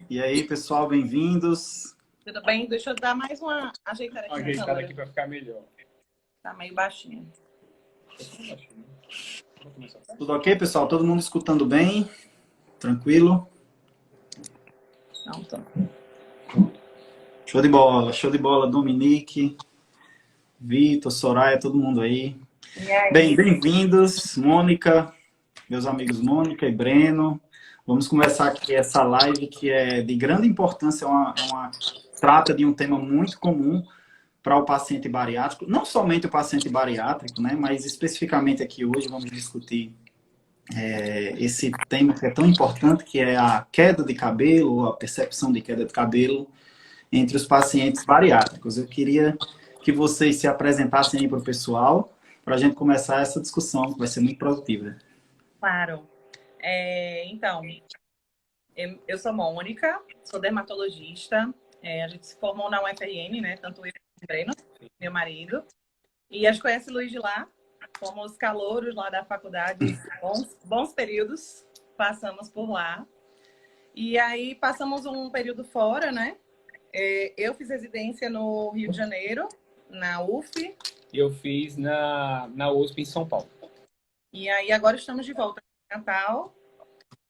E aí, pessoal, bem-vindos. Tudo bem? Deixa eu dar mais uma ajeitada aqui na Ajeitada câmera. aqui para ficar melhor. Tá meio baixinho. Tudo ok, pessoal? Todo mundo escutando bem? Tranquilo? Não, tô. Show de bola, Dominique, Vitor, Soraya, todo mundo aí. E aí? Bem-vindos, Mônica, meus amigos Mônica e Breno. Vamos começar aqui essa live que é de grande importância, trata de um tema muito comum para o paciente bariátrico, não somente o paciente bariátrico, né, mas especificamente aqui hoje vamos discutir esse tema que é tão importante, que é a queda de cabelo, a percepção de queda de cabelo entre os pacientes bariátricos. Eu queria que vocês se apresentassem aí para o pessoal, para a gente começar essa discussão, que vai ser muito produtiva. Claro. Então, eu sou Mônica, sou dermatologista. A gente se formou na UFRN, né? Tanto eu quanto o Breno, meu marido. E a gente conhece o Luiz de lá. Fomos calouros lá da faculdade, bons períodos, passamos por lá. E aí passamos um período fora, né? Eu fiz residência no Rio de Janeiro, na UF. Eu fiz na USP em São Paulo. E aí agora estamos de volta em Natal.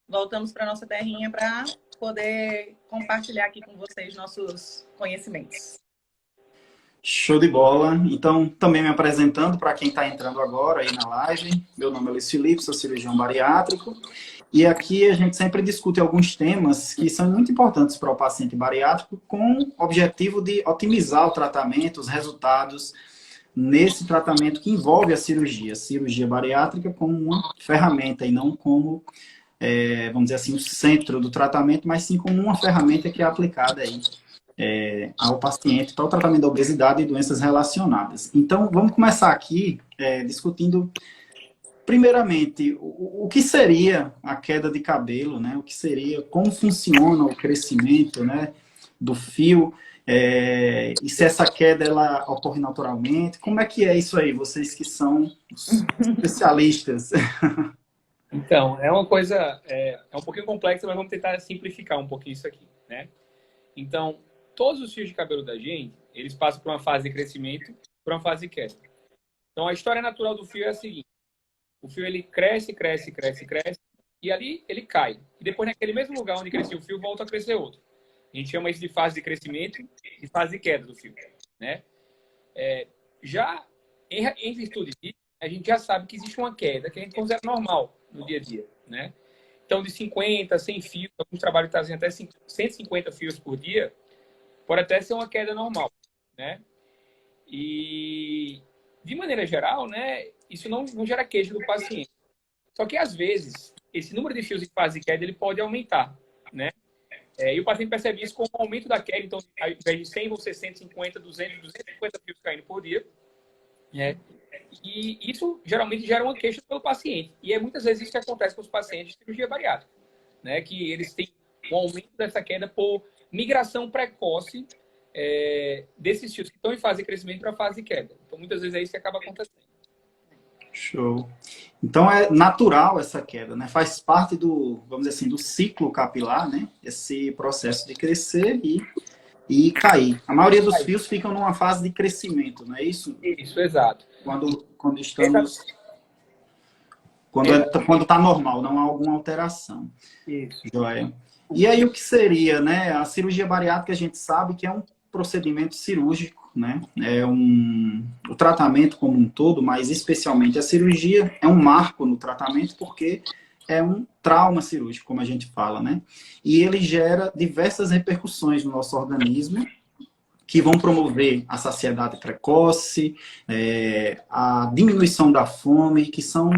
Voltamos para nossa terrinha para poder compartilhar aqui com vocês nossos conhecimentos. Show de bola. Então, também me apresentando para quem está entrando agora aí na live. Meu nome é Luiz Felipe, sou cirurgião bariátrico. E aqui a gente sempre discute alguns temas que são muito importantes para o paciente bariátrico com o objetivo de otimizar o tratamento, os resultados nesse tratamento que envolve a cirurgia bariátrica como uma ferramenta e não como, vamos dizer assim, o centro do tratamento, mas sim como uma ferramenta que é aplicada aí ao paciente para o tratamento da obesidade e doenças relacionadas. Então, vamos começar aqui discutindo, primeiramente, o que seria a queda de cabelo, né? O que seria, como funciona o crescimento, né, do fio, e se essa queda ela ocorre naturalmente. Como é que é isso aí, vocês que são especialistas? Então, é uma coisa, um pouquinho complexa, mas vamos tentar simplificar um pouquinho isso aqui, né? Então, todos os fios de cabelo da gente, eles passam por uma fase de crescimento, por uma fase de queda. Então, a história natural do fio é a seguinte. O fio, ele cresce, cresce, cresce, cresce, e ali ele cai. E depois, naquele mesmo lugar onde cresceu o fio, volta a crescer outro. A gente chama isso de fase de crescimento e fase de queda do fio, né? Já em virtude disso, a gente já sabe que existe uma queda que a gente considera normal no dia a dia, né? Então, de 50, 100 fios, alguns trabalhos trazem até 150 fios por dia, pode até ser uma queda normal, né? E, de maneira geral, né, isso não gera queixa do paciente. Só que, às vezes, esse número de fios em fase de queda ele pode aumentar, né? E o paciente percebe isso com o aumento da queda. Então, ao invés de 100, vão ser 150, 200, 250 fios caindo por dia, né? E isso, geralmente, gera uma queixa pelo paciente. E é muitas vezes isso que acontece com os pacientes de cirurgia bariátrica, né? Que eles têm um aumento dessa queda por migração precoce desses fios que estão em fase de crescimento para a fase de queda. Então, muitas vezes é isso que acaba acontecendo. Show. Então, é natural essa queda, né? Faz parte do, vamos dizer assim, do ciclo capilar, né? Esse processo de crescer e cair. A maioria dos fios ficam numa fase de crescimento, não é isso? Isso, exato. Quando estamos... Quando está normal, não há alguma alteração. Isso. Joia. E aí o que seria, né? A cirurgia bariátrica a gente sabe que é um procedimento cirúrgico, né? O tratamento como um todo, mas especialmente a cirurgia, é um marco no tratamento porque é um trauma cirúrgico, como a gente fala, né? E ele gera diversas repercussões no nosso organismo que vão promover a saciedade precoce, a diminuição da fome, que são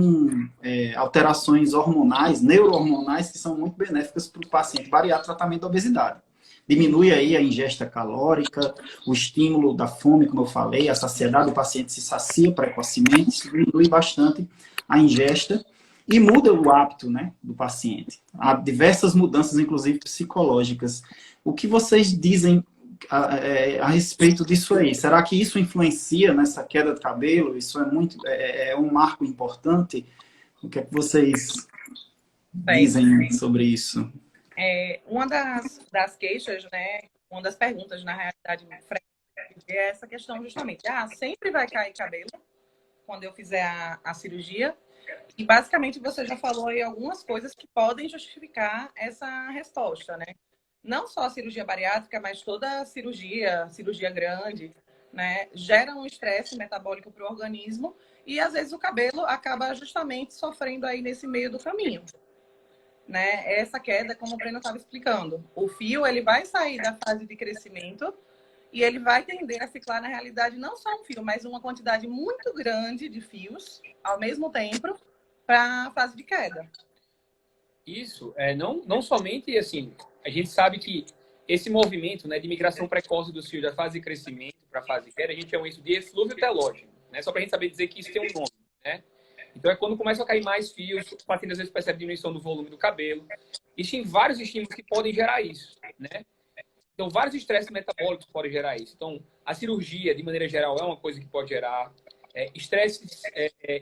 alterações hormonais, neurohormonais, que são muito benéficas para o paciente bariátrico tratamento da obesidade. Diminui aí a ingesta calórica, o estímulo da fome, como eu falei, a saciedade do paciente se sacia precocemente, diminui bastante a ingesta e muda o hábito, né, do paciente. Há diversas mudanças, inclusive psicológicas. O que vocês dizem a respeito disso aí? Será que isso influencia nessa queda de cabelo? Isso é um marco importante? O que é que vocês dizem sobre isso? Uma das queixas, né, uma das perguntas, na realidade, é essa questão justamente. Sempre vai cair cabelo quando eu fizer a cirurgia? E basicamente você já falou aí algumas coisas que podem justificar essa resposta, né? Não só a cirurgia bariátrica, mas toda a cirurgia grande, né? Gera um estresse metabólico para o organismo e às vezes o cabelo acaba justamente sofrendo aí nesse meio do caminho, né? Essa queda, como o Breno estava explicando, o fio ele vai sair da fase de crescimento e ele vai tender a ciclar, na realidade, não só um fio, mas uma quantidade muito grande de fios ao mesmo tempo para a fase de queda. Isso, não somente assim, a gente sabe que esse movimento, né, de migração precoce dos fios da fase de crescimento para a fase de queda, a gente chama isso de eflúvio telógeno, né? Só para a gente saber dizer que isso tem um nome, né? Então é quando começam a cair mais fios, o paciente às vezes percebe diminuição do volume do cabelo. Existem vários estímulos que podem gerar isso, né? Então, vários estresses metabólicos podem gerar isso. Então, a cirurgia, de maneira geral, é uma coisa que pode gerar. Estresses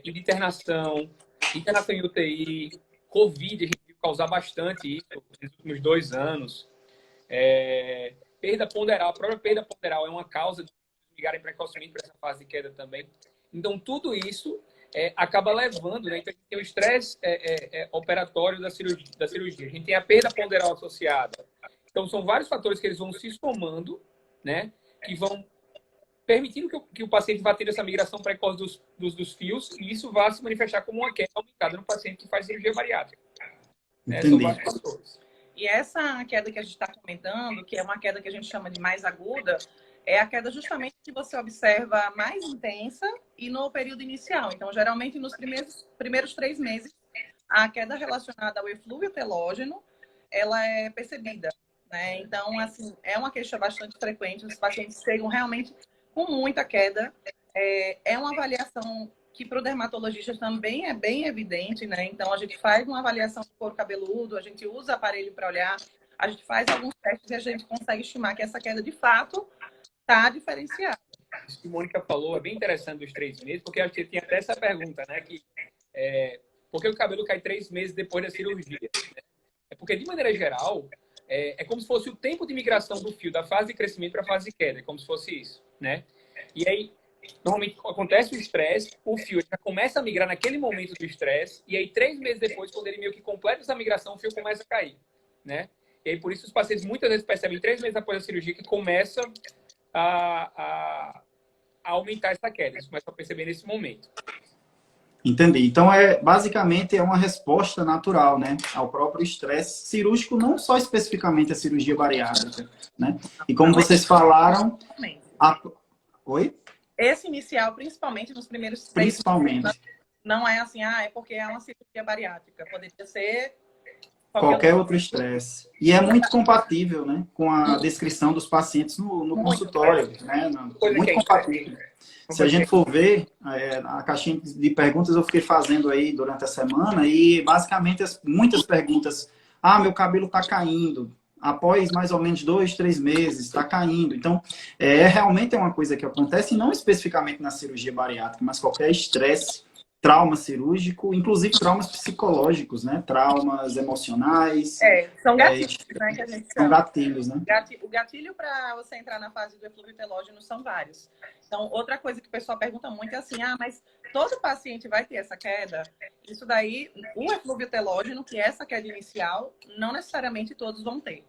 de internação em UTI, Covid, a gente viu causar bastante isso nos últimos 2 anos. Perda ponderal, a própria perda ponderal é uma causa de migrarem precocemente para essa fase de queda também. Então, tudo isso acaba levando, né? Então, a gente tem o estresse operatório da cirurgia. A gente tem a perda ponderal associada. Então, são vários fatores que eles vão se somando, né? Que vão permitindo que o paciente vá ter essa migração precoce dos fios e isso vai se manifestar como uma queda aumentada no paciente que faz cirurgia bariátrica. Né? São vários fatores. E essa queda que a gente está comentando, que é uma queda que a gente chama de mais aguda, é a queda justamente que você observa mais intensa e no período inicial. Então, geralmente, nos primeiros 3 meses, a queda relacionada ao eflúvio telógeno, ela é percebida, né? Então, assim, é uma queixa bastante frequente. Os pacientes chegam realmente com muita queda. É uma avaliação que para o dermatologista também é bem evidente, né? Então, a gente faz uma avaliação do couro cabeludo, a gente usa aparelho para olhar, a gente faz alguns testes e a gente consegue estimar que essa queda, de fato, está diferenciada. Isso que a Mônica falou é bem interessante dos 3 meses, porque acho que tinha até essa pergunta, né? Por que o cabelo cai 3 meses depois da cirurgia? Né? É porque, de maneira geral, é como se fosse o tempo de migração do fio da fase de crescimento para a fase de queda. É como se fosse isso, né? E aí, normalmente, acontece o estresse, o fio já começa a migrar naquele momento do estresse, e aí 3 meses depois, quando ele meio que completa essa migração, o fio começa a cair, né? E aí, por isso, os pacientes muitas vezes percebem 3 meses após a cirurgia que começa a aumentar essa queda. Eles começam a perceber nesse momento. Entendi. Então, basicamente, é uma resposta natural, né, ao próprio estresse cirúrgico, não só especificamente a cirurgia bariátrica, né? E como vocês falaram... Oi? Esse inicial, principalmente nos primeiros 3 Principalmente. meses, não é assim, é porque é uma cirurgia bariátrica. Poderia ser... Qualquer outro estresse. E é muito compatível, né, com a descrição dos pacientes no consultório, né? Muito compatível. Se a gente for ver, a caixinha de perguntas eu fiquei fazendo aí durante a semana e basicamente muitas perguntas. Meu cabelo está caindo. Após mais ou menos 2, 3 meses, está caindo. Então, realmente é uma coisa que acontece, não especificamente na cirurgia bariátrica, mas qualquer estresse, trauma cirúrgico, inclusive traumas psicológicos, né? Traumas emocionais. São gatilhos, né, que a gente chama. São gatilhos, né? O gatilho para você entrar na fase do eflúvio telógeno são vários. Então, outra coisa que o pessoal pergunta muito é assim, mas todo paciente vai ter essa queda? Isso daí, o eflúvio telógeno, que é essa queda inicial, não necessariamente todos vão ter.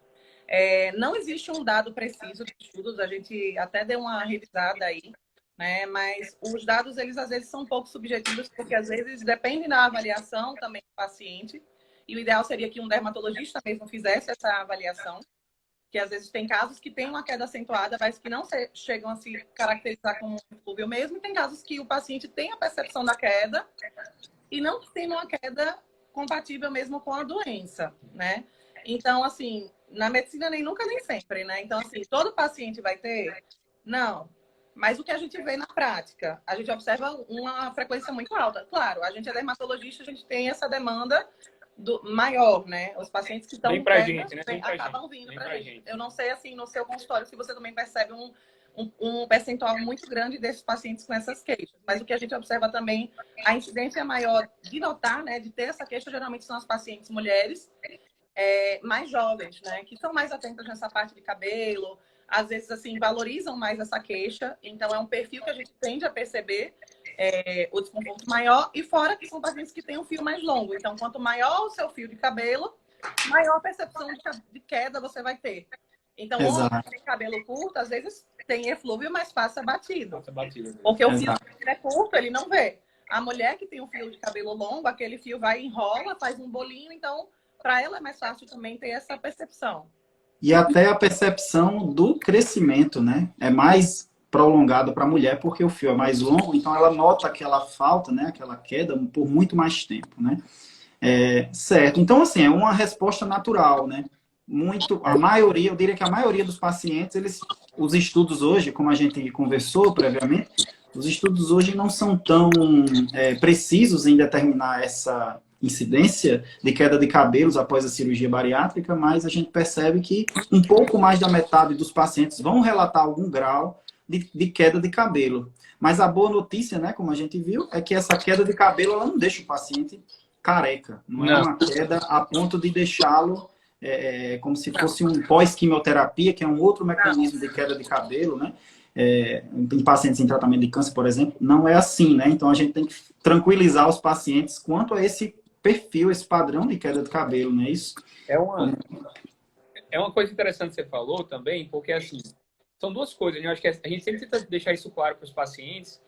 Não existe um dado preciso de estudos, a gente até deu uma revisada aí, né? Mas os dados, eles às vezes são um pouco subjetivos, porque às vezes depende da avaliação também do paciente, e o ideal seria que um dermatologista mesmo fizesse essa avaliação, que às vezes tem casos que tem uma queda acentuada, mas que não chegam a se caracterizar como eflúvio mesmo, e tem casos que o paciente tem a percepção da queda e não tem uma queda compatível mesmo com a doença, né? Então, assim, na medicina nem nunca nem sempre, né? Então, assim, todo paciente vai ter? Não. Mas o que a gente vê na prática? A gente observa uma frequência muito alta. Claro, a gente é dermatologista, a gente tem essa demanda maior, né? Os pacientes que estão Vem pra gente, né? acabam vindo pra gente. Eu não sei, assim, no seu consultório, se você também percebe um percentual muito grande desses pacientes com essas queixas. Mas o que a gente observa também, a incidência maior de notar, né, de ter essa queixa, geralmente são as pacientes mulheres, mais jovens, né? Que são mais atentas nessa parte de cabelo, às vezes, assim, valorizam mais essa queixa. Então, é um perfil que a gente tende a perceber o desconforto maior. E fora que são pacientes que têm um fio mais longo. Então, quanto maior o seu fio de cabelo, maior a percepção de queda você vai ter. Então, o homem que tem cabelo curto, às vezes tem eflúvio, mas passa batido. Porque o fio é curto, ele não vê. A mulher que tem um fio de cabelo longo, aquele fio vai, enrola, faz um bolinho. Então, para ela é mais fácil também ter essa percepção. E até a percepção do crescimento, né? É mais prolongado para a mulher porque o fio é mais longo, então ela nota aquela falta, né? Aquela queda por muito mais tempo, né? Certo. Então, assim, é uma resposta natural, né? A maioria, eu diria que a maioria dos pacientes, os estudos hoje, como a gente conversou previamente, os estudos hoje não são tão precisos em determinar essa incidência de queda de cabelos após a cirurgia bariátrica, mas a gente percebe que um pouco mais da metade dos pacientes vão relatar algum grau de queda de cabelo. Mas a boa notícia, né, como a gente viu, é que essa queda de cabelo ela não deixa o paciente careca. Não é uma queda a ponto de deixá-lo como se fosse um pós-quimioterapia, que é um outro mecanismo de queda de cabelo, né? Em pacientes em tratamento de câncer, por exemplo, não é assim, né? Então a gente tem que tranquilizar os pacientes quanto a esse perfil, esse padrão de queda de cabelo, não é isso? É uma coisa interessante que você falou também, porque assim, são duas coisas, né? Eu acho que a gente sempre tenta deixar isso claro para os pacientes.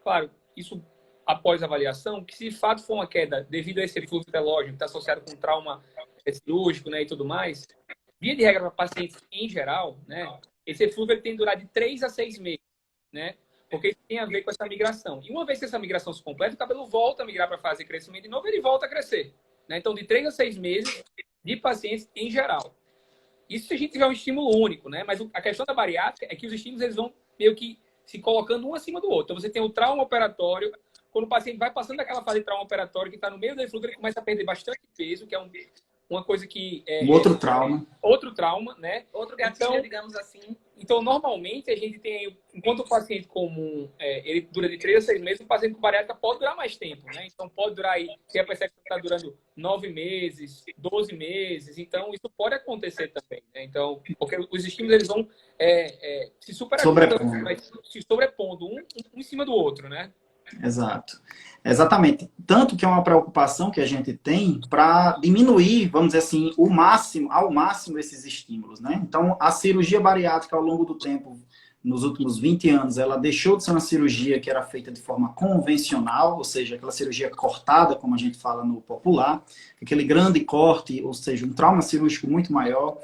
Claro, isso após a avaliação, que se de fato for uma queda devido a esse eflúvio telógeno, que está associado com trauma cirúrgico, né, e tudo mais, via de regra para pacientes em geral, né, esse eflúvio ele tem que durar de 3 a 6 meses, né? Porque isso tem a ver com essa migração. E uma vez que essa migração se completa, o cabelo volta a migrar para a fase de crescimento de novo, ele volta a crescer, né? Então, de 3 a 6 meses de pacientes em geral. Isso se a gente tiver um estímulo único, né? Mas a questão da bariátrica é que os estímulos eles vão meio que se colocando um acima do outro. Então, você tem o trauma operatório. Quando o paciente vai passando daquela fase de trauma operatório que está no meio do eflúvio, ele começa a perder bastante peso, que é uma coisa que... outro trauma. Outro trauma, né? Outro gatilho, digamos assim. Então, normalmente, a gente tem... Enquanto o paciente comum, ele dura de 3 a 6 meses, o paciente com bariátrica pode durar mais tempo, né? Então, pode durar aí... Você já percebe que está durando 9 meses, 12 meses. Então, isso pode acontecer também, né? Então, porque os estímulos, eles vão se sobrepondo um em cima do outro, né? Exato. Exatamente. Tanto que é uma preocupação que a gente tem para diminuir, vamos dizer assim, ao máximo esses estímulos, né? Então, a cirurgia bariátrica ao longo do tempo, nos últimos 20 anos, ela deixou de ser uma cirurgia que era feita de forma convencional, ou seja, aquela cirurgia cortada, como a gente fala no popular, aquele grande corte, ou seja, um trauma cirúrgico muito maior.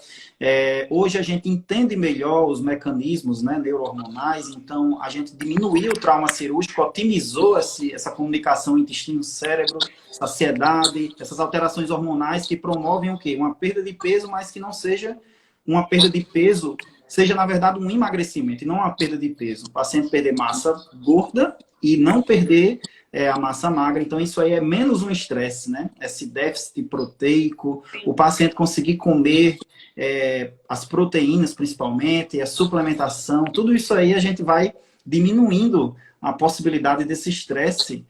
Hoje a gente entende melhor os mecanismos, né, neurohormonais, então a gente diminuiu o trauma cirúrgico, otimizou essa comunicação intestino-cérebro, saciedade, essas alterações hormonais que promovem o quê? Uma perda de peso, mas que não seja uma perda de peso, seja, na verdade, um emagrecimento e não uma perda de peso. O paciente perder massa gorda e não perder a massa magra. Então, isso aí é menos um estresse, né? Esse déficit proteico, o paciente conseguir comer as proteínas, principalmente, a suplementação, tudo isso aí a gente vai diminuindo a possibilidade desse estresse,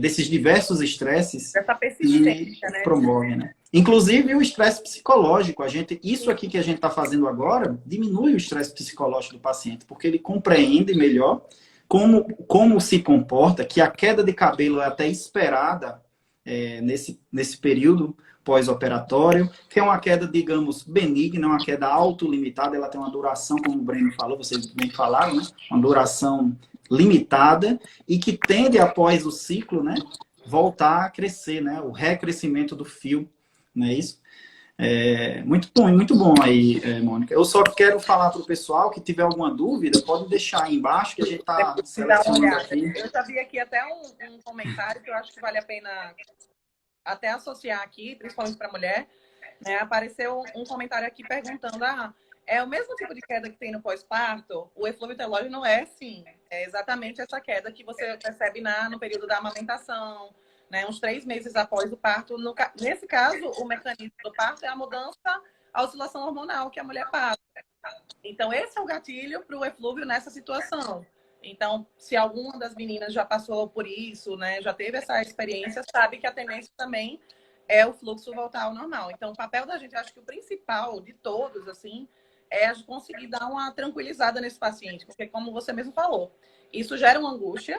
desses diversos estresses que né? promovem, né? Inclusive o estresse psicológico. Isso aqui que a gente está fazendo agora diminui o estresse psicológico do paciente, porque ele compreende melhor como se comporta, que a queda de cabelo é até esperada nesse período pós-operatório, que é uma queda, digamos, benigna, uma queda autolimitada, ela tem uma duração, como o Breno falou, vocês bem falaram, né? Uma duração limitada e que tende, após o ciclo, né, voltar a crescer, né? O recrescimento do fio, não é isso? Muito bom aí, Mônica. Eu só quero falar para o pessoal que tiver alguma dúvida, pode deixar aí embaixo que a gente está selecionando aqui. Eu já vi aqui até um comentário que eu acho que vale a pena até associar aqui, principalmente para mulher, né? Apareceu um comentário aqui perguntando: é o mesmo tipo de queda que tem no pós-parto? O eflúvio telógeno não é, sim. É exatamente essa queda que você percebe no período da amamentação, né? Uns 3 meses após o parto. Nesse caso, o mecanismo do parto é a mudança, a oscilação hormonal que a mulher passa. Então, esse é o gatilho para o eflúvio nessa situação. Então, se alguma das meninas já passou por isso, né, já teve essa experiência, sabe que a tendência também é o fluxo voltar ao normal. Então, o papel da gente, acho que o principal de todos, assim, é a gente conseguir dar uma tranquilizada nesse paciente, porque como você mesmo falou, isso gera uma angústia,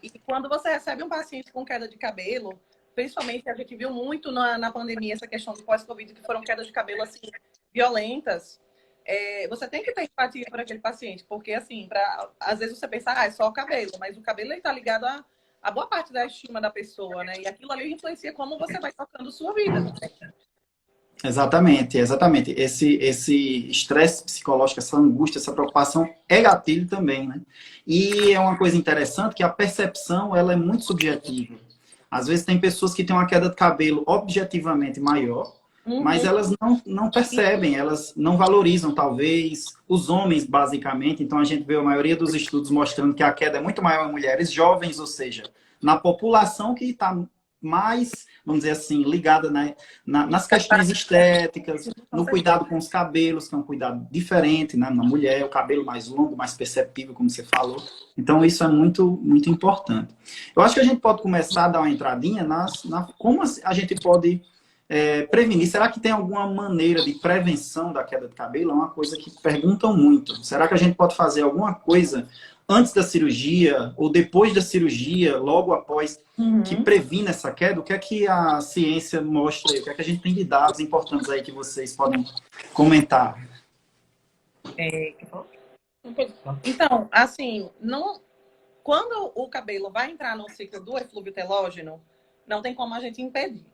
e quando você recebe um paciente com queda de cabelo, principalmente a gente viu muito na pandemia essa questão do pós-Covid, que foram quedas de cabelo, assim, violentas, você tem que ter empatia para aquele paciente, porque, assim, às vezes você pensa, é só o cabelo, mas o cabelo está ligado a boa parte da estima da pessoa, né? E aquilo ali influencia como você vai tocando sua vida. Exatamente, exatamente. Esse estresse psicológico, essa angústia, essa preocupação é gatilho também, né? E é uma coisa interessante que a percepção, ela é muito subjetiva. Às vezes tem pessoas que têm uma queda de cabelo objetivamente maior, mas elas não percebem, elas não valorizam, talvez, os homens, basicamente. Então, a gente vê a maioria dos estudos mostrando que a queda é muito maior em mulheres jovens, ou seja, na população que está mais, vamos dizer assim, ligada, né, nas questões estéticas, no cuidado com os cabelos, que é um cuidado diferente, né, na mulher, o cabelo mais longo, mais perceptível, como você falou. Então, isso é muito, muito importante. Eu acho que a gente pode começar a dar uma entradinha como a gente pode prevenir. Será que tem alguma maneira de prevenção da queda de cabelo? É uma coisa que perguntam muito. Será que a gente pode fazer alguma coisa antes da cirurgia ou depois da cirurgia, logo após, que previna essa queda? O que é que a ciência mostra aí? O que é que a gente tem de dados importantes aí que vocês podem comentar? Então, assim, quando o cabelo vai entrar no ciclo do eflúvio telógeno, não tem como a gente impedir,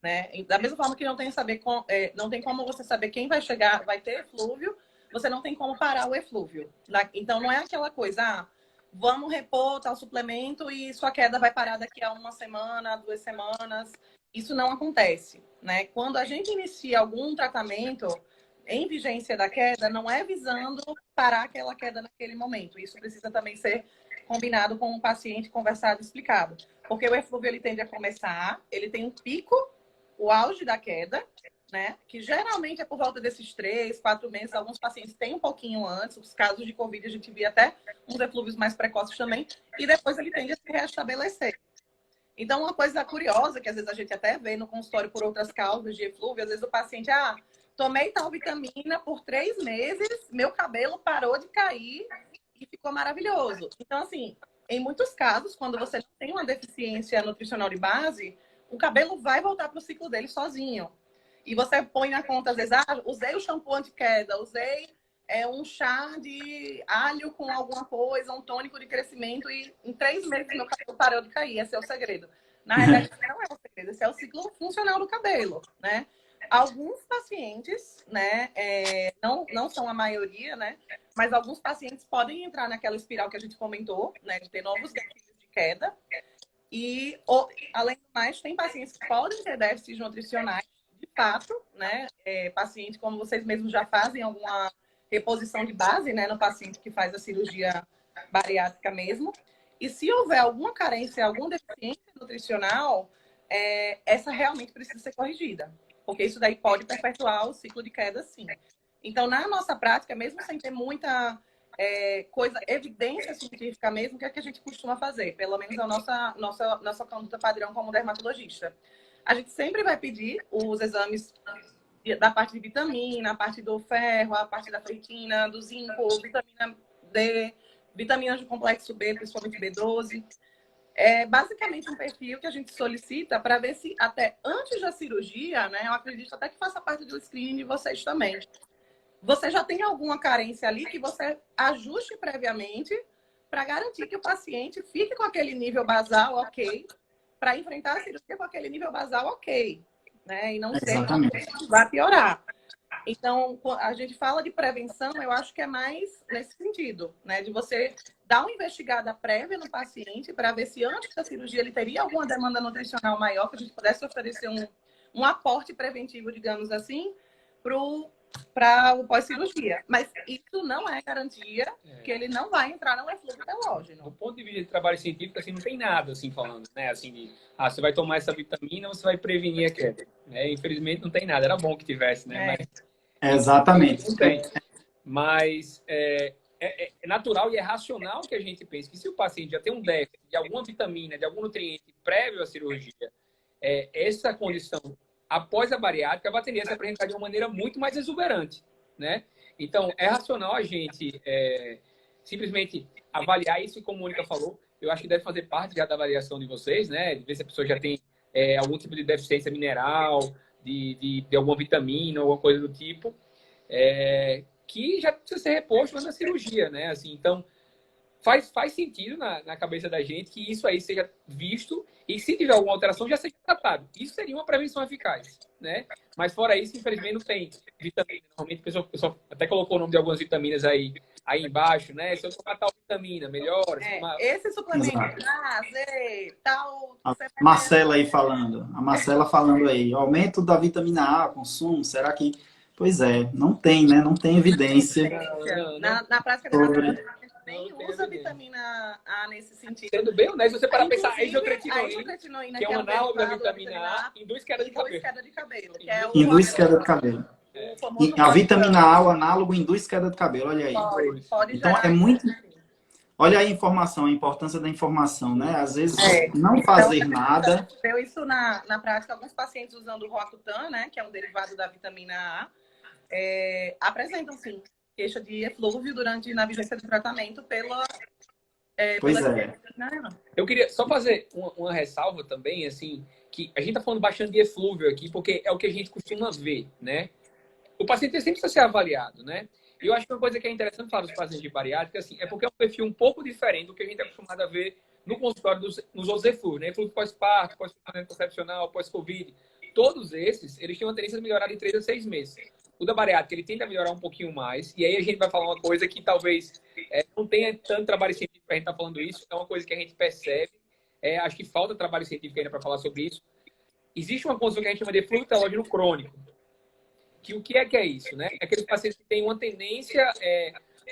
né? Da mesma forma que não tem como você saber quem vai chegar, vai ter eflúvio, você não tem como parar o eflúvio. Então, não é aquela coisa, vamos repor tal suplemento e sua queda vai parar daqui a uma semana, 2 semanas. Isso não acontece, né? Quando a gente inicia algum tratamento em vigência da queda, não é visando parar aquela queda naquele momento. Isso precisa também ser combinado com o paciente, conversado, explicado. Porque o eflúvio, ele tende a começar, ele tem um pico, o auge da queda, né? Que geralmente é por volta desses 3, 4 meses. Alguns pacientes têm um pouquinho antes. Os casos de Covid, a gente via até uns eflúvios mais precoces também. E depois ele tende a se restabelecer. Então, uma coisa curiosa, que às vezes a gente até vê no consultório por outras causas de eflúvio, às vezes o paciente, tomei tal vitamina por 3 meses, meu cabelo parou de cair e ficou maravilhoso. Então, assim, em muitos casos, quando você não tem uma deficiência nutricional de base, o cabelo vai voltar para o ciclo dele sozinho. E você põe na conta, às vezes, usei o shampoo anti-queda, usei um chá de alho com alguma coisa, um tônico de crescimento, e em 3 meses meu cabelo parou de cair. Esse é o segredo. Na realidade, não é o segredo, esse é o ciclo funcional do cabelo, né? Alguns pacientes, né, não são a maioria, né, mas alguns pacientes podem entrar naquela espiral que a gente comentou, né, de ter novos gatilhos de queda. E, além do mais, tem pacientes que podem ter déficits nutricionais, de fato, né, paciente, como vocês mesmos já fazem alguma reposição de base, né, no paciente que faz a cirurgia bariátrica mesmo. E se houver alguma carência, alguma deficiência nutricional, essa realmente precisa ser corrigida. Porque isso daí pode perpetuar o ciclo de queda, sim. Então, na nossa prática, mesmo sem ter muita evidência científica mesmo, o que é que a gente costuma fazer? Pelo menos a nossa conduta padrão como dermatologista. A gente sempre vai pedir os exames da parte de vitamina, a parte do ferro, a parte da ferritina, do zinco, vitamina D, vitaminas do complexo B, principalmente B12. É basicamente um perfil que a gente solicita para ver se até antes da cirurgia, né, eu acredito até que faça parte do screening de vocês também, você já tem alguma carência ali que você ajuste previamente para garantir que o paciente fique com aquele nível basal ok, para enfrentar a cirurgia com aquele nível basal ok, né, e não ser que vai piorar. Então, a gente fala de prevenção, eu acho que é mais nesse sentido, né? De você dar uma investigada prévia no paciente para ver se antes da cirurgia ele teria alguma demanda nutricional maior, que a gente pudesse oferecer um aporte preventivo, digamos assim, para o pós-cirurgia. Mas isso não é garantia que ele não vai entrar no eflúvio telógeno. Do ponto de vista de trabalho científico, assim, não tem nada, assim, falando, né? Assim, você vai tomar essa vitamina, você vai prevenir a queda. Infelizmente, não tem nada. Era bom que tivesse, né? Mas exatamente. Não tem. Mas é natural e é racional que a gente pense que se o paciente já tem um déficit de alguma vitamina, de algum nutriente prévio à cirurgia, essa condição após a bariátrica, vai tender a se apresentar de uma maneira muito mais exuberante, né? Então, é racional a gente simplesmente avaliar isso, e como a Mônica falou, eu acho que deve fazer parte já da avaliação de vocês, né? De ver se a pessoa já tem algum tipo de deficiência mineral, de alguma vitamina, alguma coisa do tipo, que já precisa ser reposto na cirurgia, né? Assim, então, faz sentido na cabeça da gente que isso aí seja visto e, se tiver alguma alteração, já seja tratado. Isso seria uma prevenção eficaz, né? Mas fora isso, infelizmente, não tem vitamina. Normalmente, o pessoal até colocou o nome de algumas vitaminas aí embaixo, né? Se eu tomar tal vitamina, melhora. Esse suplemento Exato. tal... A Marcela aí falando. A Marcela falando aí. Aumento da vitamina A, consumo, será que... Pois é, não tem, né? Não tem evidência. Na prática sobre... nem usa vitamina A nesse sentido. Sendo bem honesto, você para pensar, a isotretinoína, que é um análogo da vitamina A, induz queda de cabelo. Induz queda de cabelo. A vitamina A, o análogo, induz queda de cabelo, olha aí. Pode então, é muito... Olha aí a informação, a importância da informação, né? Às vezes, não fazer nada... Deu isso na prática, alguns pacientes usando o Roacutan, né? Que é um derivado da vitamina A, apresentam, sim, queixa de eflúvio na vigência do tratamento Pois é. Eu queria só fazer uma ressalva também, assim, que a gente tá falando bastante de eflúvio aqui, porque é o que a gente costuma ver, né? O paciente sempre precisa ser avaliado, né? E eu acho que uma coisa que é interessante falar dos pacientes de bariátrica, assim, é porque é um perfil um pouco diferente do que a gente é acostumado a ver no consultório nos outros eflúvios, né? Eflúvio pós-parto, pós-tratamento concepcional, pós-Covid. Todos esses, eles têm uma tendência de melhorar de 3 a 6 meses. O da bariátrica, ele tenta melhorar um pouquinho mais. E aí a gente vai falar uma coisa que talvez não tenha tanto trabalho científico para a gente estar falando isso. É uma coisa que a gente percebe. Acho que falta trabalho científico ainda para falar sobre isso. Existe uma condição que a gente chama de eflúvio telógeno crônico. Que o que é isso, né? É aqueles pacientes que têm uma tendência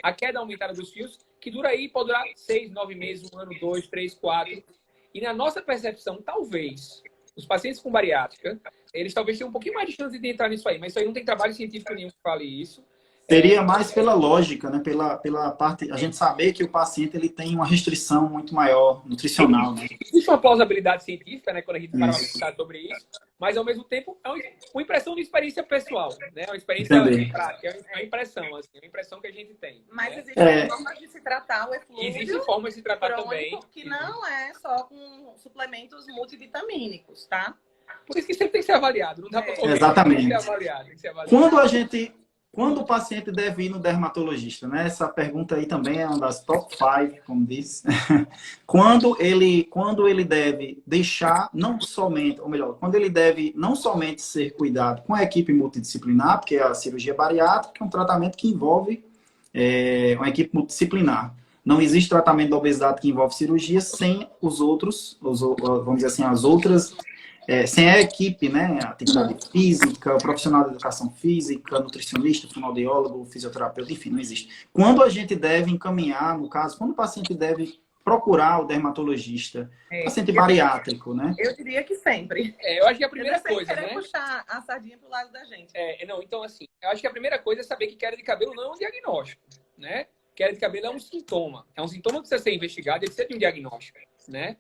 à queda aumentada dos fios, que pode durar 6, 9 meses, 1 ano, 2, 3, 4. E na nossa percepção, talvez, os pacientes com bariátrica, eles talvez tenham um pouquinho mais de chance de entrar nisso aí, mas isso aí não tem trabalho científico nenhum que fale isso. Seria mais pela lógica, né? Pela parte, a gente saber que o paciente ele tem uma restrição muito maior nutricional, né? Existe uma plausibilidade científica, né? Quando a gente para pensar sobre isso, mas ao mesmo tempo é uma impressão de experiência pessoal, né? Uma experiência prática, é uma impressão, assim, uma impressão que a gente tem. Mas existem formas de se tratar o eflúvio. Existem formas de se tratar crônico, também. Que não é só com suplementos multivitamínicos, tá? Por isso que sempre tem que ser avaliado, não dá para correr. Exatamente. Tem que ser avaliado. Quando o paciente deve ir no dermatologista, né? Essa pergunta aí também é uma das top 5, como diz. Quando ele deve deixar não somente, ou melhor, quando ele deve não somente ser cuidado com a equipe multidisciplinar, porque a cirurgia bariátrica é um tratamento que envolve uma equipe multidisciplinar. Não existe tratamento da obesidade que envolve cirurgia sem vamos dizer assim, as outras... sem a equipe, né, atividade física, o profissional de educação física, nutricionista, fonoaudiólogo, fisioterapeuta, enfim, não existe. Quando a gente deve encaminhar, no caso, quando o paciente deve procurar o dermatologista, paciente bariátrico, né? Eu diria que sempre. Eu acho que a primeira coisa, né? Puxar a sardinha pro lado da gente. Então, assim, eu acho que a primeira coisa é saber que queda de cabelo não é um diagnóstico, né? Queda de cabelo é um sintoma. É um sintoma que precisa ser investigado e precisa de um diagnóstico, né?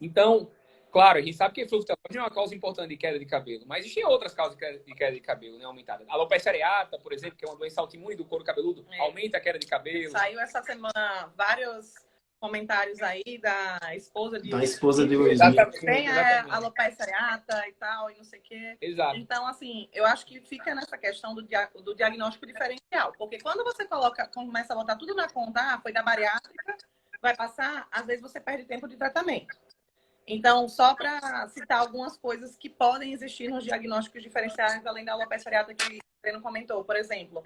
Então, claro, a gente sabe que eflúvio telógeno é uma causa importante de queda de cabelo, mas existem outras causas de queda de cabelo, né, aumentada. A alopecia areata, por exemplo, que é uma doença autoimune do couro cabeludo, aumenta a queda de cabelo. Saiu essa semana vários comentários aí da esposa de Will Smith. Tem a alopecia areata e tal, e não sei o quê. Exato. Então, assim, eu acho que fica nessa questão do diagnóstico diferencial, porque quando você começa a botar tudo na conta, foi da bariátrica, vai passar, às vezes você perde tempo de tratamento. Então, só para citar algumas coisas que podem existir nos diagnósticos diferenciais, além da alopecia areata que o Breno comentou, por exemplo,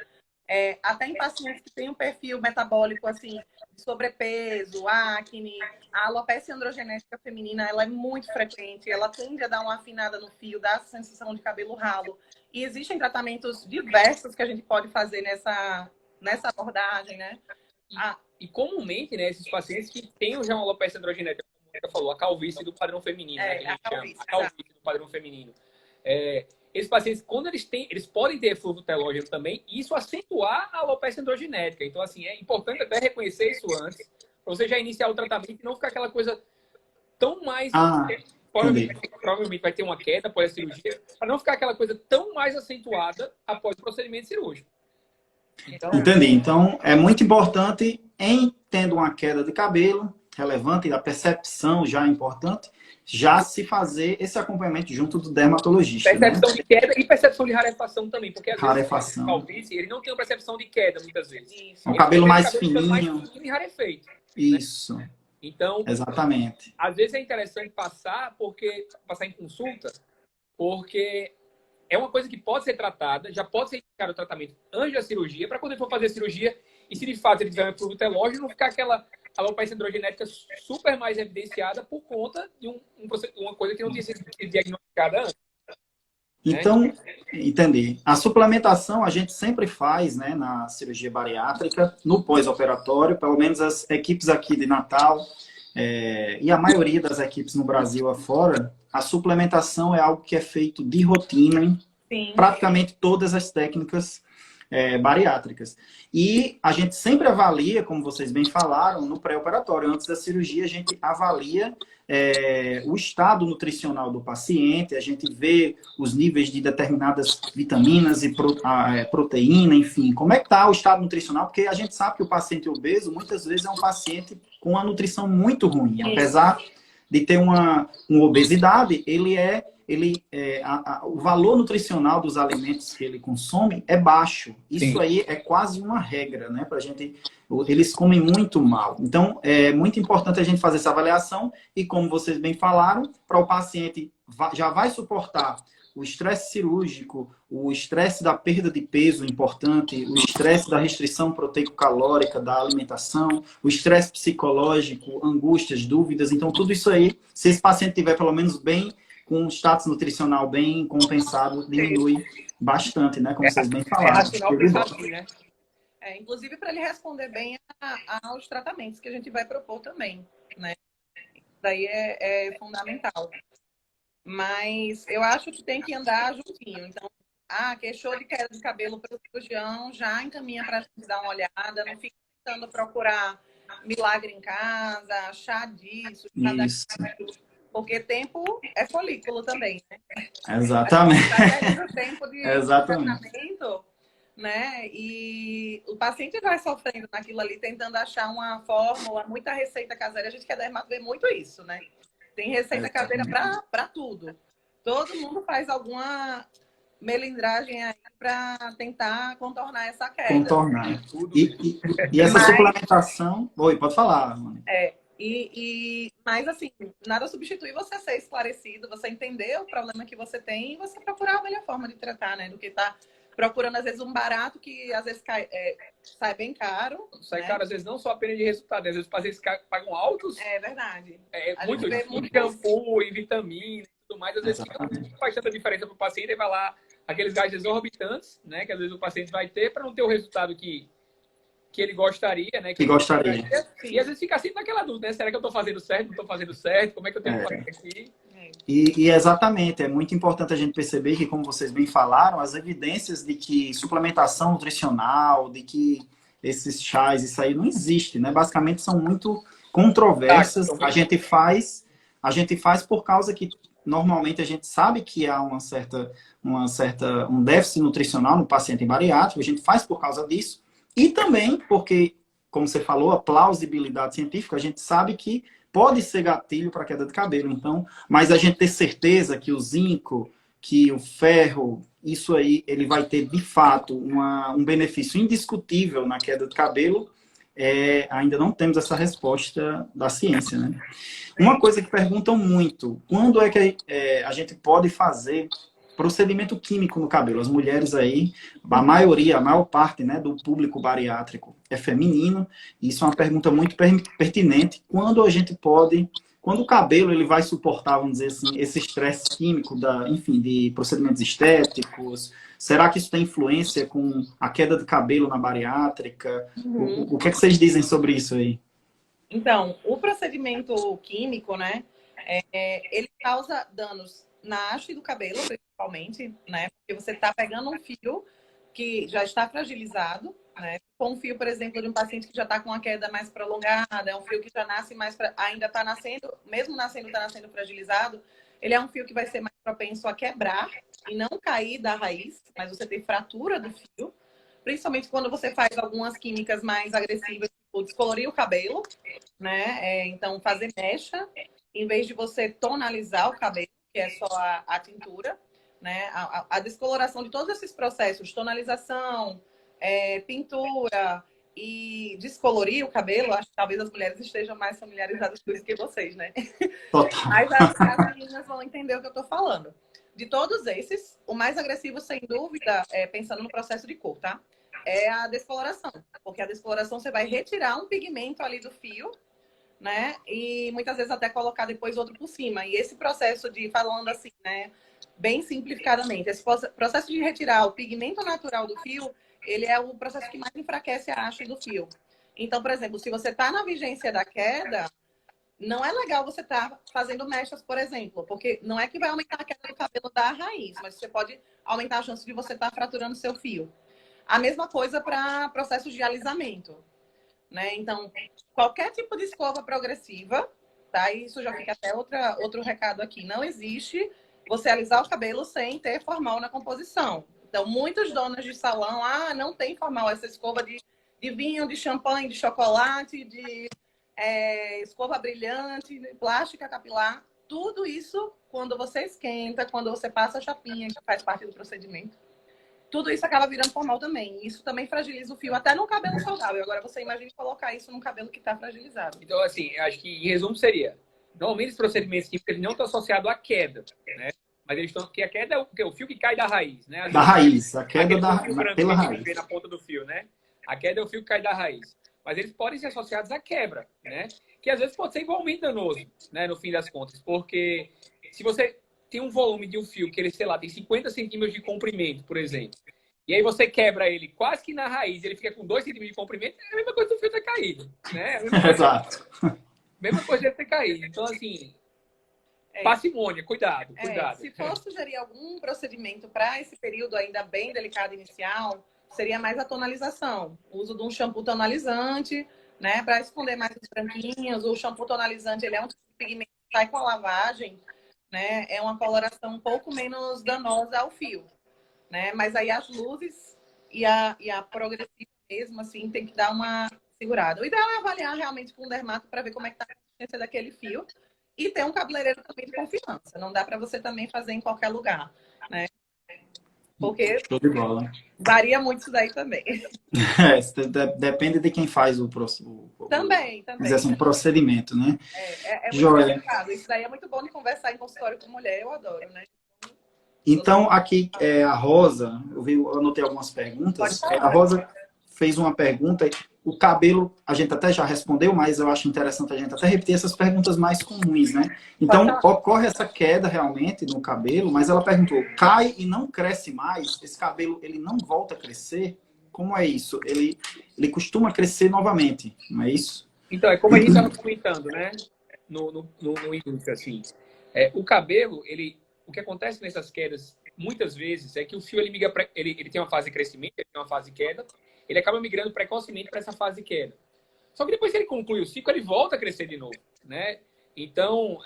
até em pacientes que têm um perfil metabólico, assim, de sobrepeso, acne, a alopecia androgenética feminina, ela é muito frequente, ela tende a dar uma afinada no fio, dá a sensação de cabelo ralo. E existem tratamentos diversos que a gente pode fazer nessa abordagem, né? E comumente, né, esses pacientes que têm já uma alopecia androgenética, falou, a calvície do padrão feminino, né, que a gente chama. A calvície do padrão feminino. Esses pacientes, quando eles podem ter eflúvio telógeno também, e isso acentuar a alopecia androgenética. Então, assim, é importante até reconhecer isso antes, para você já iniciar o tratamento e não ficar aquela coisa tão mais provavelmente vai ter uma queda após a cirurgia, para não ficar aquela coisa tão mais acentuada após o procedimento cirúrgico. Então, Entendi. Então, é muito importante, em tendo uma queda de cabelo relevante, e a percepção já é importante, já se fazer esse acompanhamento junto do dermatologista. Percepção de queda e percepção de rarefação também, porque às vezes o calvície, ele não tem uma percepção de queda, muitas vezes. Um cabelo mais fininho. Mais fininho e rarefeito. Isso. Né? Então, exatamente. Às vezes é interessante passar em consulta, porque é uma coisa que pode ser tratada, já pode ser indicado o tratamento antes da cirurgia, para quando ele for fazer a cirurgia, e se de fato ele tiver um produto telógeno, não ficar aquela alopecia androgenética super mais evidenciada por conta de uma coisa que não tinha sido diagnosticada antes. Então, entendi. A suplementação a gente sempre faz, né, na cirurgia bariátrica, no pós-operatório, pelo menos as equipes aqui de Natal, e a maioria das equipes no Brasil afora, a suplementação é algo que é feito de rotina em praticamente todas as técnicas bariátricas. E a gente sempre avalia, como vocês bem falaram, no pré-operatório, antes da cirurgia, a gente avalia o estado nutricional do paciente, a gente vê os níveis de determinadas vitaminas e proteína, enfim, como é que está o estado nutricional, porque a gente sabe que o paciente obeso, muitas vezes, é um paciente com uma nutrição muito ruim, apesar de ter uma obesidade, o valor nutricional dos alimentos que ele consome é baixo. Isso aí é quase uma regra, né? Pra gente, eles comem muito mal. Então, é muito importante a gente fazer essa avaliação e, como vocês bem falaram, para o paciente já vai suportar o estresse cirúrgico, o estresse da perda de peso importante, o estresse da restrição proteico-calórica da alimentação, o estresse psicológico, angústias, dúvidas. Então, tudo isso aí, se esse paciente tiver pelo menos bem, com um status nutricional bem compensado, diminui bastante, né? Como vocês bem falaram. Né? Inclusive, para ele responder bem aos tratamentos que a gente vai propor também, né? Daí é fundamental. Mas eu acho que tem que andar juntinho. Então, queixou de queda de cabelo para o cirurgião, já encaminha para a gente dar uma olhada, não fica tentando procurar milagre em casa, chá disso, chá daquilo. Porque tempo é folículo também, né? Exatamente. O tempo de Exatamente. tratamento, né? E o paciente vai sofrendo naquilo ali, tentando achar uma fórmula, muita receita caseira. A gente que é dermato vê muito isso, né? Tem receita caseira para tudo. Todo mundo faz alguma melindragem aí para tentar contornar essa queda. Contornar. E essa suplementação... Oi, pode falar, Mônica. Mas assim, nada substitui você ser esclarecido, você entender o problema que você tem e você procurar a melhor forma de tratar, né? Do que tá procurando, às vezes, um barato que às vezes sai bem caro. Sai caro, às vezes, não só apenas de resultado, às vezes os pacientes pagam altos. É verdade. Muito shampoo e vitamina e tudo mais. Às vezes não faz tanta diferença para o paciente e vai lá aqueles gastos exorbitantes, né? Que às vezes o paciente vai ter para não ter o resultado que ele gostaria, né? Que gostaria. E às vezes fica assim naquela dúvida, né? Será que eu estou fazendo certo? Não estou fazendo certo? Como é que eu tenho que fazer aqui? E exatamente, é muito importante a gente perceber que, como vocês bem falaram, as evidências de que suplementação nutricional, de que esses chás, isso aí não existe, né? Basicamente são muito controversas. A gente faz por causa que normalmente a gente sabe que há um déficit nutricional no paciente bariátrico, a gente faz por causa disso. E também porque, como você falou, a plausibilidade científica, a gente sabe que pode ser gatilho para queda de cabelo. Então, mas a gente ter certeza que o zinco, que o ferro, isso aí, ele vai ter, de fato, um benefício indiscutível na queda de cabelo, ainda não temos essa resposta da ciência, né? Uma coisa que perguntam muito, quando é que a gente pode fazer procedimento químico no cabelo? As mulheres aí, a maior parte, né, do público bariátrico é feminino, e isso é uma pergunta muito pertinente. Quando o cabelo ele vai suportar, vamos dizer assim, esse estresse químico de procedimentos estéticos? Será que isso tem influência com a queda de cabelo na bariátrica? O que é que vocês dizem sobre isso aí? Então, o procedimento químico, né, ele causa danos na haste do cabelo, principalmente, né? Porque você está pegando um fio que já está fragilizado, né? Se for um fio, por exemplo, de um paciente que já está com uma queda mais prolongada, é um fio que já nasce mais, ainda está nascendo, mesmo nascendo, está nascendo fragilizado, ele é um fio que vai ser mais propenso a quebrar e não cair da raiz, mas você ter fratura do fio, principalmente quando você faz algumas químicas mais agressivas, tipo descolorir o cabelo, né? Então, fazer mecha, em vez de você tonalizar o cabelo, que é só a tintura, né? A descoloração de todos esses processos, tonalização, pintura e descolorir o cabelo, acho que talvez as mulheres estejam mais familiarizadas com isso que vocês, né? Total. Mas as meninas vão entender o que eu estou falando. De todos esses, o mais agressivo, sem dúvida, pensando no processo de cor, tá? É a descoloração. Porque a descoloração você vai retirar um pigmento ali do fio, né? E muitas vezes até colocar depois outro por cima. E esse processo de, falando assim, né? Bem simplificadamente, esse processo de retirar o pigmento natural do fio, ele é o processo que mais enfraquece a haste do fio. Então, por exemplo, se você está na vigência da queda, não é legal você estar fazendo mechas, por exemplo, porque não é que vai aumentar a queda do cabelo da raiz, mas você pode aumentar a chance de você estar fraturando seu fio. A mesma coisa para processos de alisamento, né? Então, qualquer tipo de escova progressiva, tá? Isso já fica até outro recado aqui. Não existe você alisar o cabelo sem ter formal na composição. Então, muitas donas de salão, não tem formal essa escova de vinho, de champanhe, de chocolate, de escova brilhante, plástica capilar, tudo isso, quando você esquenta, quando você passa a chapinha, que faz parte do procedimento, tudo isso acaba virando formal também. Isso também fragiliza o fio, até no cabelo saudável. Agora, você imagina colocar isso num cabelo que está fragilizado. Então, assim, eu acho que, em resumo, seria... Normalmente, os procedimentos químicos não estão associados à queda, né? Mas eles estão... Porque a queda é o fio que cai da raiz, né? Da raiz, a queda fio branco pela que a raiz. gente vê na ponta do fio, né? A queda é o fio que cai da raiz. Mas eles podem ser associados à quebra, né? Que às vezes pode ser igualmente danoso, né? No fim das contas. Porque se você tem um volume de um fio que ele, sei lá, tem 50 centímetros de comprimento, por exemplo, e aí você quebra ele quase que na raiz, ele fica com 2 centímetros de comprimento, é a mesma coisa do fio ter caído, né? Exato. Mesma coisa de ter caído. Então, assim, parcimônia, cuidado. Se for sugerir algum procedimento para esse período ainda bem delicado inicial, seria mais a tonalização. O uso de um shampoo tonalizante, né? Para esconder mais os branquinhos. O shampoo tonalizante, ele é um pigmento que sai com a lavagem, né? É uma coloração um pouco menos danosa ao fio, né? Mas aí as luzes e a progressiva mesmo, assim, tem que dar uma segurada. O ideal é avaliar realmente com o dermato para ver como é que está a consistência daquele fio e ter um cabeleireiro também de confiança. Não dá para você também fazer em qualquer lugar, né? Porque show de bola. Varia muito isso daí também. Depende de quem faz Também. Dizer assim, procedimento, né? É muito Joia. complicado. Isso daí é muito bom de conversar em consultório com mulher, eu adoro, né? Então, aqui, a Rosa, eu anotei algumas perguntas. A Rosa fez uma pergunta. O cabelo, a gente até já respondeu, mas eu acho interessante a gente até repetir essas perguntas mais comuns, né? Então, ocorre essa queda realmente no cabelo, mas ela perguntou, cai e não cresce mais? Esse cabelo, ele não volta a crescer? Como é isso? Ele costuma crescer novamente, não é isso? Então, é como a gente estava comentando, né? No início, assim. O cabelo, o que acontece nessas quedas, muitas vezes, é que o fio, ele tem uma fase de crescimento, ele tem uma fase de queda, ele acaba migrando precocemente para essa fase de queda. Só que depois que ele conclui o ciclo, ele volta a crescer de novo, né? Então,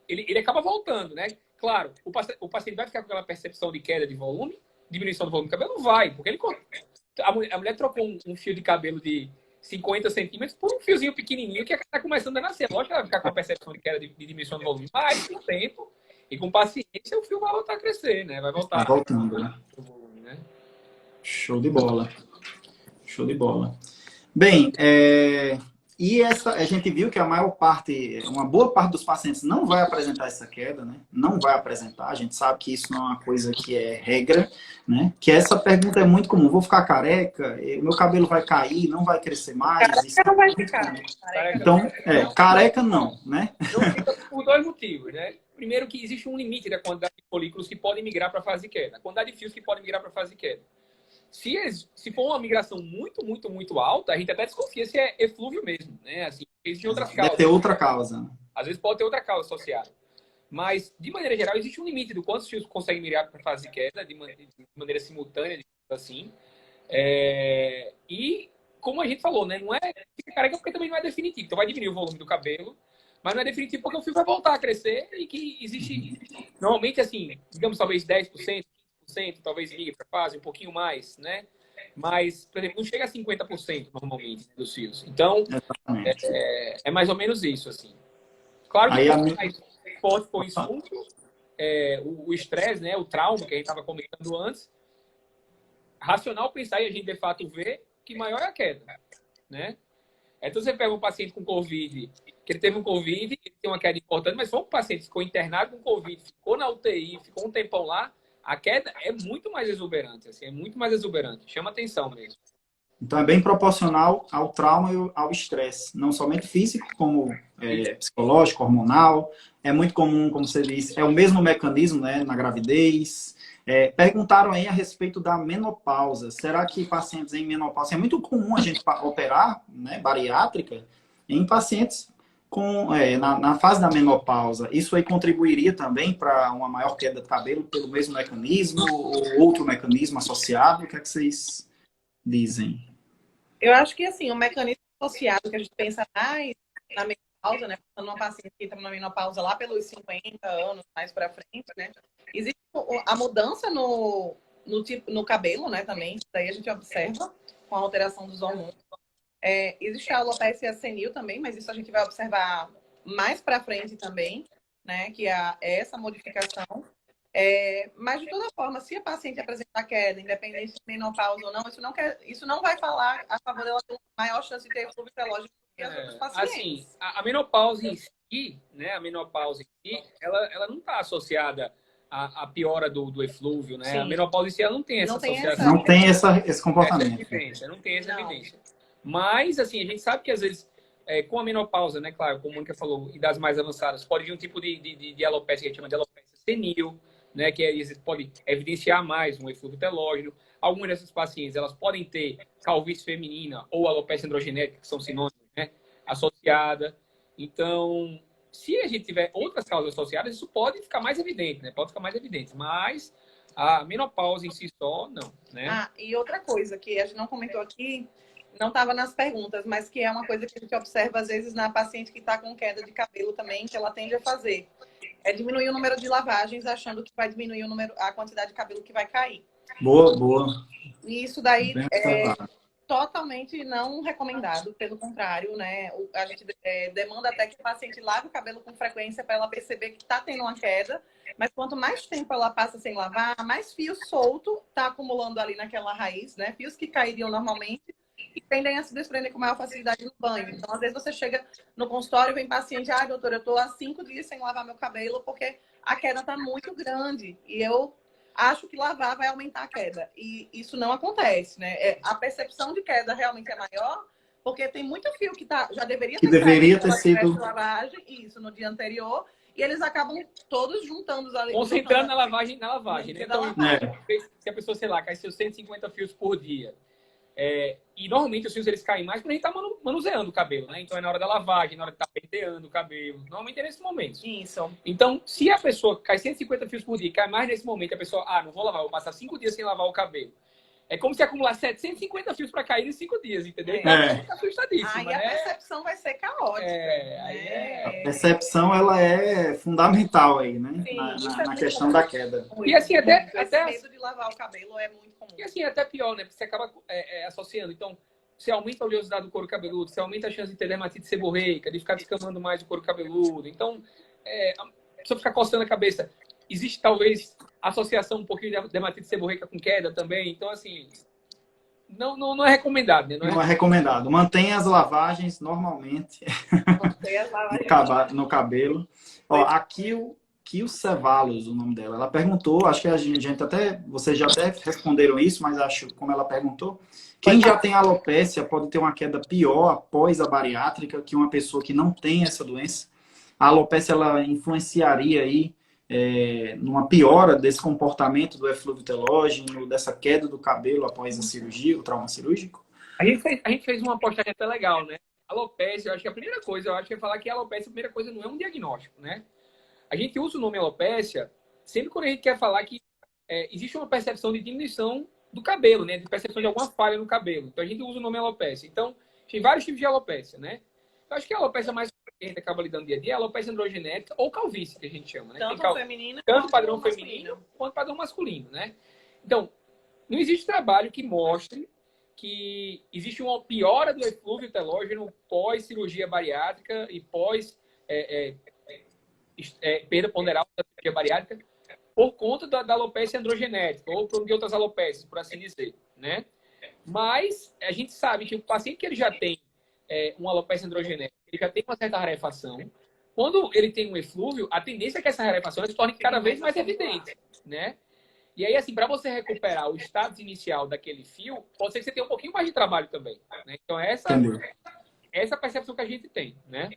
ele acaba voltando, né? Claro, o paciente vai ficar com aquela percepção de queda de volume, diminuição do volume do cabelo? Vai, porque a mulher trocou um fio de cabelo de 50 centímetros por um fiozinho pequenininho que está começando a nascer. Lógico que ela vai ficar com a percepção de queda de diminuição do volume, mas com o tempo e com paciência o fio vai voltar a crescer, né? Vai voltar. Vai voltando, né? Volume, né? Show de bola. Show de bola. Bem, e a gente viu que uma boa parte dos pacientes não vai apresentar essa queda, né? Não vai apresentar. A gente sabe que isso não é uma coisa que é regra, né? Que essa pergunta é muito comum. Vou ficar careca? Meu cabelo vai cair? Não vai crescer mais? Careca não vai ficar. Então, careca não, né? Não fica por 2 motivos, né? Primeiro que existe um limite da quantidade de folículos que podem migrar para a fase de queda. A quantidade de fios que podem migrar para a fase de queda. Se for uma migração muito alta, a gente até desconfia se é eflúvio mesmo, né? Assim, existem outras causas. Deve ter outra causa. Às vezes pode ter outra causa associada. Mas, de maneira geral, existe um limite do quantos fios conseguem migrar para a fase de queda, de maneira simultânea, assim. E, como a gente falou, né? Não é fica careca porque também não é definitivo. Então vai diminuir o volume do cabelo, mas não é definitivo porque o fio vai voltar a crescer e que existe, normalmente, assim, digamos, talvez 10%, 15%, talvez em fase, um pouquinho mais, né? Mas, por exemplo, não chega a 50% normalmente dos fios. Então, Exatamente. é mais ou menos isso, assim. Claro que Aí a quanto minha... mais forte for isso, o estresse, né? O trauma que a gente estava comentando antes, racional pensar e a gente de fato vê que maior é a queda, né? Então você pega um paciente com Covid, que ele teve um Covid, ele tem uma queda importante, mas foi um paciente que ficou internado com Covid, ficou na UTI, ficou um tempão lá, a queda é muito mais exuberante, assim, é muito mais exuberante, chama atenção mesmo. Então é bem proporcional ao trauma e ao estresse, não somente físico, como psicológico, hormonal. É muito comum, como você disse, é o mesmo mecanismo, né, na gravidez. Perguntaram aí a respeito da menopausa. Será que pacientes em menopausa... É muito comum a gente operar, né, bariátrica em pacientes na fase da menopausa. Isso aí contribuiria também para uma maior queda de cabelo pelo mesmo mecanismo ou outro mecanismo associado? O que é que vocês dizem? Eu acho que, assim, o mecanismo associado que a gente pensa mais na menopausa, né? Pensando numa paciente que está na menopausa lá pelos 50 anos, mais para frente, né? Existe a mudança no cabelo, né? Também, isso daí a gente observa com a alteração dos hormônios. Existe a alopecia senil também, mas isso a gente vai observar mais para frente também, né? Que é essa modificação. Mas, de toda forma, se a paciente apresentar queda, independente de menopausa ou não, isso não vai falar a favor dela ter maior chance de ter eflúvio pelógico que as outras pacientes. Assim, a menopausa em si, né? A menopausa em si, ela não está associada à piora do eflúvio, né? Sim. A menopausa em si, ela não tem essa associação. Não tem esse comportamento. Não tem essa evidência. Mas, assim, a gente sabe que, às vezes, com a menopausa, né? Claro, como a Mônica falou, idades mais avançadas, pode vir um tipo de alopecia que a gente chama de alopecia senil, né, que pode evidenciar mais um eflúvio telógeno. Algumas dessas pacientes, elas podem ter calvície feminina ou alopecia androgenética, que são sinônimos, né, associada. Então, se a gente tiver outras causas associadas, isso pode ficar mais evidente, né? Pode ficar mais evidente. Mas a menopausa em si só, não, né? E outra coisa que a gente não comentou aqui, não estava nas perguntas, mas que é uma coisa que a gente observa às vezes na paciente que está com queda de cabelo também, que ela tende a fazer. Diminuir o número de lavagens, achando que vai diminuir a quantidade de cabelo que vai cair. Boa. E isso daí é totalmente não recomendado, pelo contrário, né? A gente demanda até que o paciente lave o cabelo com frequência para ela perceber que está tendo uma queda, mas quanto mais tempo ela passa sem lavar, mais fio solto está acumulando ali naquela raiz, né? Fios que cairiam normalmente e tendem a se desprender com maior facilidade no banho. Então, às vezes você chega no consultório e vem paciente, doutora, eu estou há 5 dias sem lavar meu cabelo porque a queda está muito grande e eu acho que lavar vai aumentar a queda. E isso não acontece, né? A percepção de queda realmente é maior porque tem muito fio que já deveria ter sido lavagem, isso, no dia anterior, e eles acabam todos juntando ali. Concentrando na lavagem, né? Então, se a pessoa, sei lá, cai seus 150 fios por dia, e normalmente os fios eles caem mais quando a gente tá manuseando o cabelo, né? Então é na hora da lavagem, na hora de estar penteando o cabelo. Normalmente é nesse momento. Isso. Então, se a pessoa cai 150 fios por dia, cai mais nesse momento, a pessoa, não vou lavar, vou passar 5 dias sem lavar o cabelo. É como se acumular 750 fios para cair em 5 dias, entendeu? Então, é assustadíssima, né? A percepção vai ser caótica. A percepção, ela é fundamental aí, né? Sim, na questão da queda. E assim, até medo de lavar o cabelo é muito comum. E assim, até pior, né? Porque você acaba associando. Então, você aumenta a oleosidade do couro cabeludo, você aumenta a chance de ter dermatite seborreica, de ficar descamando mais o couro cabeludo. Então, a pessoa fica coçando a cabeça. Existe, talvez, associação um pouquinho de dermatite seborreica com queda também. Então, assim, não é recomendado, né? Não é recomendado. Mantenha as lavagens normalmente no cabelo. Ó, aqui o Kio Cevalos, o nome dela. Ela perguntou, acho que vocês já até responderam isso, mas acho como ela perguntou, quem já tem alopecia pode ter uma queda pior após a bariátrica que uma pessoa que não tem essa doença. A alopecia, ela influenciaria aí numa piora desse comportamento do eflúvio telógeno, dessa queda do cabelo após a cirurgia, o trauma cirúrgico? A gente fez uma postagem até legal, né? Alopecia, eu acho que a primeira coisa, é falar que a alopecia, a primeira coisa, não é um diagnóstico, né? A gente usa o nome alopecia sempre quando a gente quer falar que existe uma percepção de diminuição do cabelo, né? De percepção de alguma falha no cabelo. Então a gente usa o nome alopecia. Então, tem vários tipos de alopecia, né? Eu acho que a alopecia mais que a gente acaba lidando dia a dia é a alopecia androgenética ou calvície, que a gente chama, né? Tanto padrão feminino quanto padrão masculino, né? Então, não existe trabalho que mostre que existe uma piora do eflúvio telógeno pós-cirurgia bariátrica e pós perda ponderal da cirurgia bariátrica por conta da alopecia androgenética ou de outras alopécias, por assim dizer, né? Mas a gente sabe que o paciente que ele já tem uma alopecia androgenética, ele já tem uma certa rarefação. Quando ele tem um eflúvio, a tendência é que essa rarefação se torne cada vez mais evidente, né? E aí, assim, para você recuperar o status inicial daquele fio, pode ser que você tenha um pouquinho mais de trabalho também, né? Então, essa é a percepção que a gente tem, né?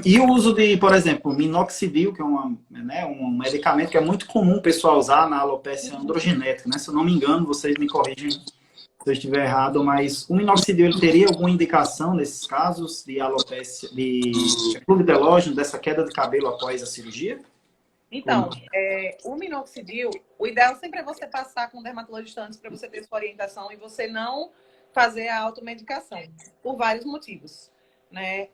E o uso de, por exemplo, minoxidil, que é um medicamento que é muito comum o pessoal usar na alopecia androgenética, né? Se eu não me engano, vocês me corrigem se eu estiver errado, mas o minoxidil ele teria alguma indicação nesses casos de alopecia, de eflúvio telógeno, dessa queda de cabelo após a cirurgia? Então, o minoxidil, o ideal sempre é você passar com o dermatologista antes para você ter sua orientação e você não fazer a automedicação, por vários motivos, né?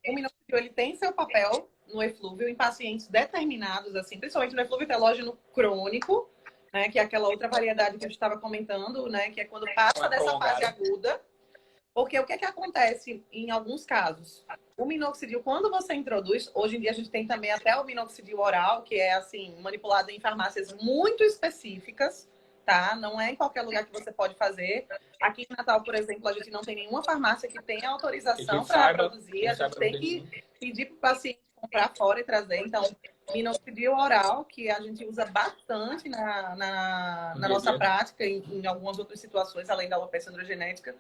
O minoxidil, ele tem seu papel no eflúvio em pacientes determinados, assim, principalmente no eflúvio telógeno crônico, né? Que é aquela outra variedade que eu estava comentando, né? Que é quando passa dessa fase aguda. Porque o que acontece em alguns casos? O minoxidil, quando você introduz, hoje em dia a gente tem também até o minoxidil oral, que é assim, manipulado em farmácias muito específicas, tá? Não é em qualquer lugar que você pode fazer. Aqui em Natal, por exemplo, a gente não tem nenhuma farmácia que tenha autorização para produzir. A gente tem que pedir para o paciente comprar fora e trazer. Então, minoxidil oral, que a gente usa bastante na nossa prática, em algumas outras situações, além da alopecia androgenética.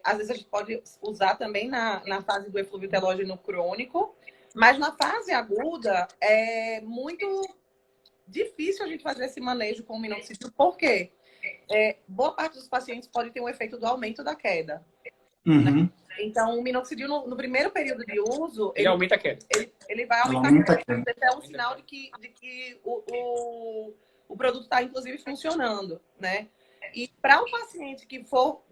Às vezes a gente pode usar também na fase do eflúvio telógeno crônico, mas na fase aguda é muito difícil a gente fazer esse manejo com o minoxidil, porque boa parte dos pacientes pode ter um efeito do aumento da queda. Uhum. Né? Então, o minoxidil, no primeiro período de uso, ele aumenta a queda. Ele vai aumentar a queda. É um sinal de que o produto está, inclusive, funcionando, né? E para o paciente que for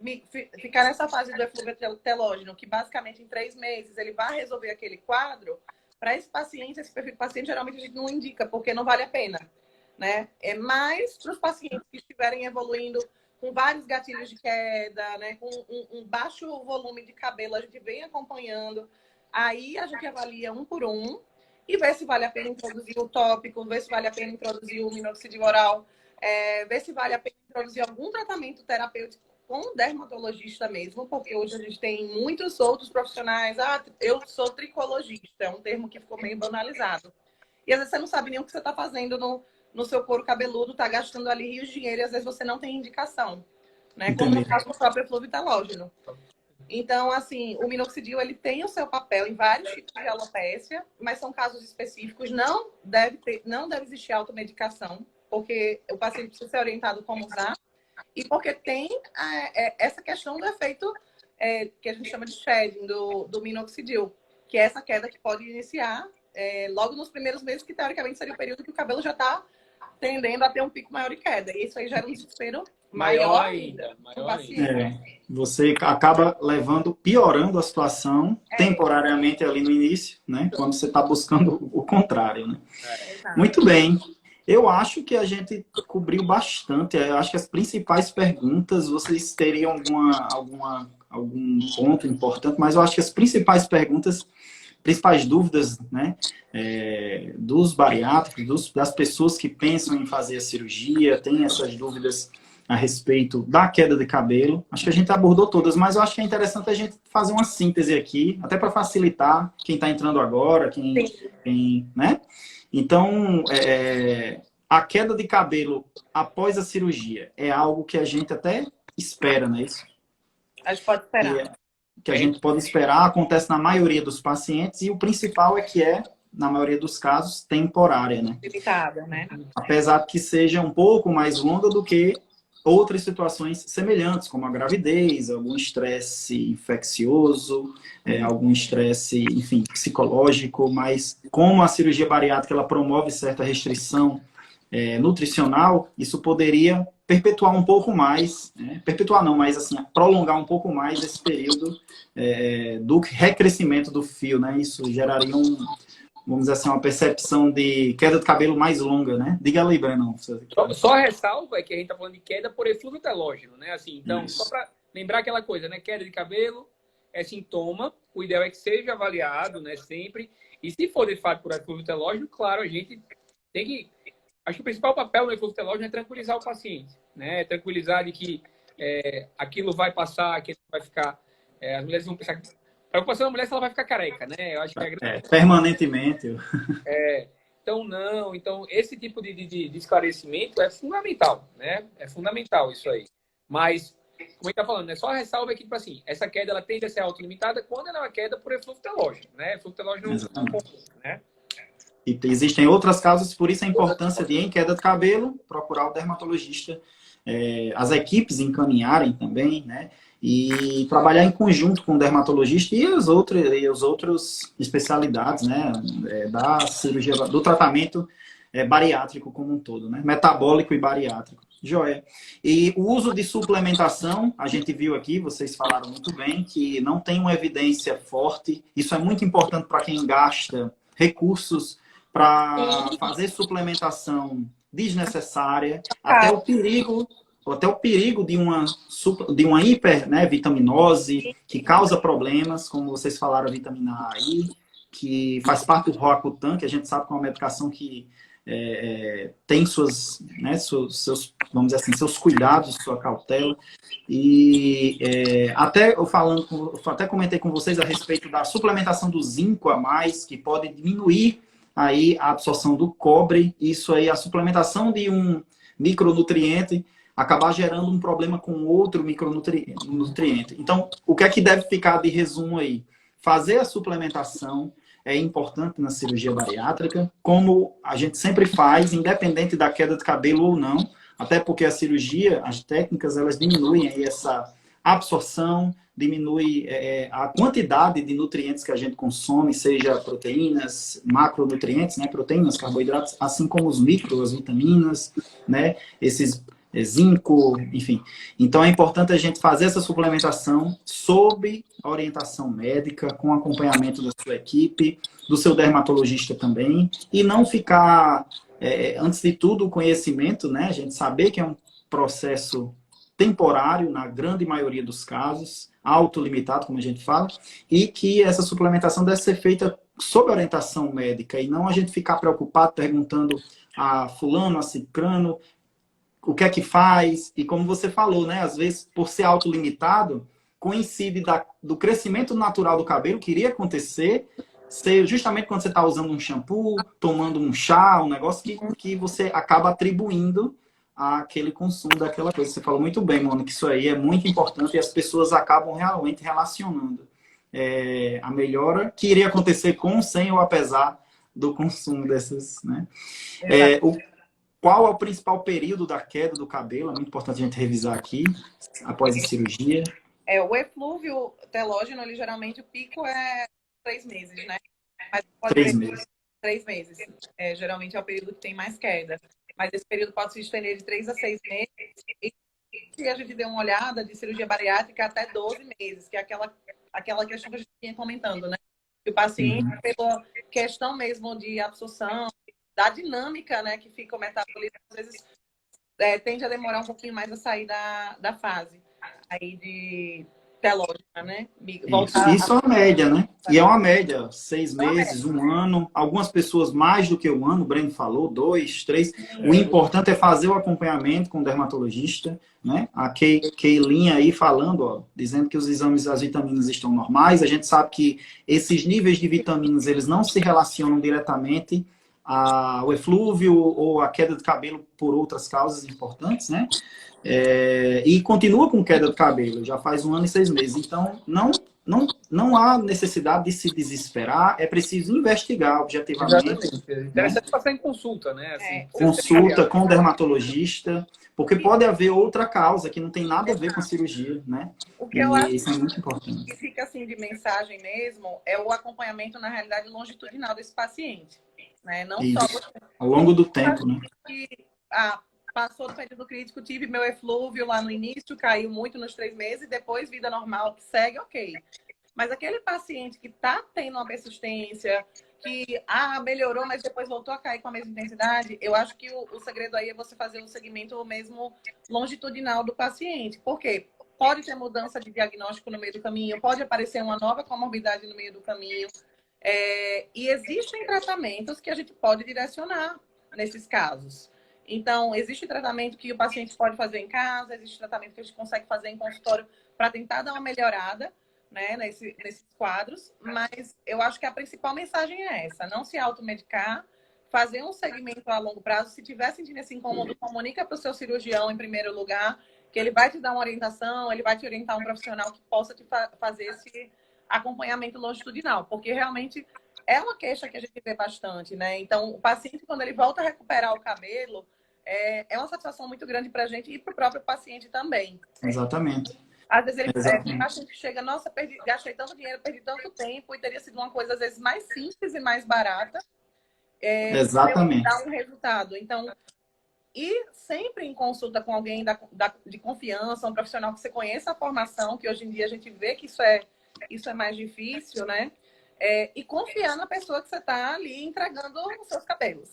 ficar nessa fase do eflúvio telógeno, que basicamente em 3 meses ele vai resolver aquele quadro, para esse perfil de paciente, geralmente a gente não indica, porque não vale a pena, né? É mais para os pacientes que estiverem evoluindo com vários gatilhos de queda, né? Com um baixo volume de cabelo, a gente vem acompanhando. Aí a gente avalia um por um e vê se vale a pena introduzir o tópico, vê se vale a pena introduzir o minoxidil oral, ver se vale a pena introduzir algum tratamento terapêutico com o dermatologista mesmo, porque hoje a gente tem muitos outros profissionais. Eu sou tricologista, é um termo que ficou meio banalizado. E às vezes você não sabe nem o que você está fazendo no seu couro cabeludo, está gastando ali rios de dinheiro e às vezes você não tem indicação, né? Como no caso do próprio eflúvio telógeno. Então, assim, o minoxidil, ele tem o seu papel em vários tipos de alopecia, mas são casos específicos. Não deve existir automedicação, porque o paciente precisa ser orientado como usar, e porque tem essa questão do efeito que a gente chama de shedding do minoxidil, que é essa queda que pode iniciar logo nos primeiros meses, que teoricamente seria o período que o cabelo já está tendendo a ter um pico maior de queda. E isso aí gera um desespero maior ainda. Você acaba piorando a situação temporariamente ali no início, né? Quando você está buscando o contrário, né? Muito bem. Eu acho que a gente cobriu bastante. Eu acho que as principais perguntas, vocês teriam algum ponto importante, mas eu acho que as principais dúvidas, né, dos bariátricos, das pessoas que pensam em fazer a cirurgia, tem essas dúvidas a respeito da queda de cabelo. Acho que a gente abordou todas, mas eu acho que é interessante a gente fazer uma síntese aqui, até para facilitar quem está entrando agora, né? Então, a queda de cabelo após a cirurgia é algo que a gente até espera, não é isso? A gente pode esperar. Que a gente pode esperar, acontece na maioria dos pacientes, e o principal é que na maioria dos casos, temporária, né? Limitada, né? Apesar de que seja um pouco mais longa do que outras situações semelhantes, como a gravidez, algum estresse infeccioso, algum estresse, enfim, psicológico, mas como a cirurgia bariátrica ela promove certa restrição nutricional, isso poderia perpetuar um pouco mais, né? Perpetuar não, mas assim, prolongar um pouco mais esse período do recrescimento do fio, né? Isso geraria vamos dizer assim, uma percepção de queda de cabelo mais longa, né? Diga ali, Breno. Só a ressalva é que a gente está falando de queda por eflúvio telógeno, né? Assim, então, Isso. só para lembrar aquela coisa, né? Queda de cabelo é sintoma, o ideal é que seja avaliado, né? Sempre. E se for de fato por eflúvio telógeno, claro, a gente tem que... Acho que o principal papel no eflúvio telógeno é tranquilizar o paciente, né? Tranquilizar de que aquilo vai passar, que vai ficar... as mulheres vão pensar... A preocupação da mulher é se ela vai ficar careca, né? Eu acho que Permanentemente. Então, não. Então, esse tipo de esclarecimento é fundamental, né? É fundamental isso aí. Mas, como a gente está falando, né? Só a ressalva é que, tipo assim, essa queda ela tende a ser autolimitada quando ela é uma queda por eflúvio telógeno, né? Eflúvio telógeno não compensa, né? E existem outras causas, por isso a importância de, em queda de cabelo, procurar o dermatologista, as equipes encaminharem também, né? E trabalhar em conjunto com o dermatologista e as outras especialidades, né? Da cirurgia, do tratamento bariátrico como um todo, né? Metabólico e bariátrico. Joia. E o uso de suplementação, a gente viu aqui, vocês falaram muito bem, que não tem uma evidência forte. Isso é muito importante para quem gasta recursos para fazer suplementação desnecessária, até o perigo de uma hiper, né, vitaminose, que causa problemas, como vocês falaram, a vitamina A aí, que faz parte do Roacutan, que a gente sabe que é uma medicação que tem seus, vamos dizer assim, seus cuidados, sua cautela. E até comentei com vocês a respeito da suplementação do zinco a mais, que pode diminuir aí a absorção do cobre. Isso aí, a suplementação de um micronutriente acabar gerando um problema com outro micronutriente. Então, o que é que deve ficar de resumo aí? Fazer a suplementação é importante na cirurgia bariátrica, como a gente sempre faz, independente da queda de cabelo ou não, até porque a cirurgia, as técnicas, elas diminuem aí essa absorção, diminui a quantidade de nutrientes que a gente consome, seja proteínas, macronutrientes, né, proteínas, carboidratos, assim como os micro, as vitaminas, né, esses zinco, enfim. Então é importante a gente fazer essa suplementação sob orientação médica, com acompanhamento da sua equipe, do seu dermatologista também, e não ficar, antes de tudo, o conhecimento, né? A gente saber que é um processo temporário, na grande maioria dos casos, autolimitado, como a gente fala, e que essa suplementação deve ser feita sob orientação médica, e não a gente ficar preocupado perguntando a fulano, a cicrano, o que é que faz, e como você falou, né? Às vezes, por ser autolimitado, coincide do crescimento natural do cabelo que iria acontecer, ser justamente quando você está usando um shampoo, tomando um chá, um negócio que você acaba atribuindo àquele consumo daquela coisa. Você falou muito bem, Mônica, isso aí é muito importante e as pessoas acabam realmente relacionando a melhora que iria acontecer com, sem ou apesar do consumo dessas, né? Qual é o principal período da queda do cabelo? É muito importante a gente revisar aqui, após a cirurgia. O eflúvio telógeno, ele geralmente o pico é 3 meses, né? Mas pode 3 meses. 3 meses. Geralmente é o período que tem mais queda. Mas esse período pode se estender de 3 a 6 meses. E se a gente der uma olhada de cirurgia bariátrica, até 12 meses, que é aquela questão que a gente vinha comentando, né? Que o paciente, pela questão mesmo de absorção, da dinâmica, né, que fica o metabolismo, às vezes tende a demorar um pouquinho mais a sair da fase aí de telógena, né? Isso é uma média, né? E é uma média, 6 meses, 1 ano, algumas pessoas mais do que 1 ano, o Breno falou, 2, 3. O importante é fazer o acompanhamento com o dermatologista, né? A Keilinha aí falando, ó, dizendo que os exames das vitaminas estão normais. A gente sabe que esses níveis de vitaminas, eles não se relacionam diretamente ao eflúvio ou a queda de cabelo por outras causas importantes, né? E continua com queda de cabelo, já faz 1 ano e 6 meses. Então, não há necessidade de se desesperar, é preciso investigar objetivamente. Exatamente. É interessante passar em consulta, né? Assim, consulta com o dermatologista, porque pode haver outra causa que não tem nada a ver com a cirurgia, né? O que eu acho isso é muito importante. Que fica assim de mensagem mesmo é o acompanhamento, na realidade, longitudinal desse paciente. né? Não só Isso. Ao longo do tempo, né? que passou do período crítico, tive meu eflúvio lá no início, caiu muito nos 3 meses, depois vida normal, que segue, ok. Mas aquele paciente que está tendo uma persistência, que melhorou, mas depois voltou a cair com a mesma intensidade, eu acho que o segredo aí é você fazer um segmento mesmo longitudinal do paciente. Por quê? Pode ter mudança de diagnóstico no meio do caminho, pode aparecer uma nova comorbidade no meio do caminho. E existem tratamentos que a gente pode direcionar nesses casos. Então, existe tratamento que o paciente pode fazer em casa, existe tratamento que a gente consegue fazer em consultório para tentar dar uma melhorada, né, nesses quadros, mas eu acho que a principal mensagem é essa: não se automedicar, fazer um segmento a longo prazo. Se tiver sentindo esse incômodo, comunica para o seu cirurgião em primeiro lugar, que ele vai te dar uma orientação, ele vai te orientar um profissional que possa te fazer esse acompanhamento longitudinal, porque realmente é uma queixa que a gente vê bastante, né? Então, o paciente, quando ele volta a recuperar o cabelo, é uma satisfação muito grande para a gente e para o próprio paciente também. Exatamente. Às vezes ele Exatamente. o paciente chega, nossa, gastei tanto dinheiro, perdi tanto tempo, e teria sido uma coisa, às vezes, mais simples e mais barata, Exatamente. dar um resultado. Então, e sempre em consulta com alguém de confiança, um profissional que você conheça a formação, que hoje em dia a gente vê que isso é mais difícil, né? E confiar na pessoa que você está ali entregando os seus cabelos.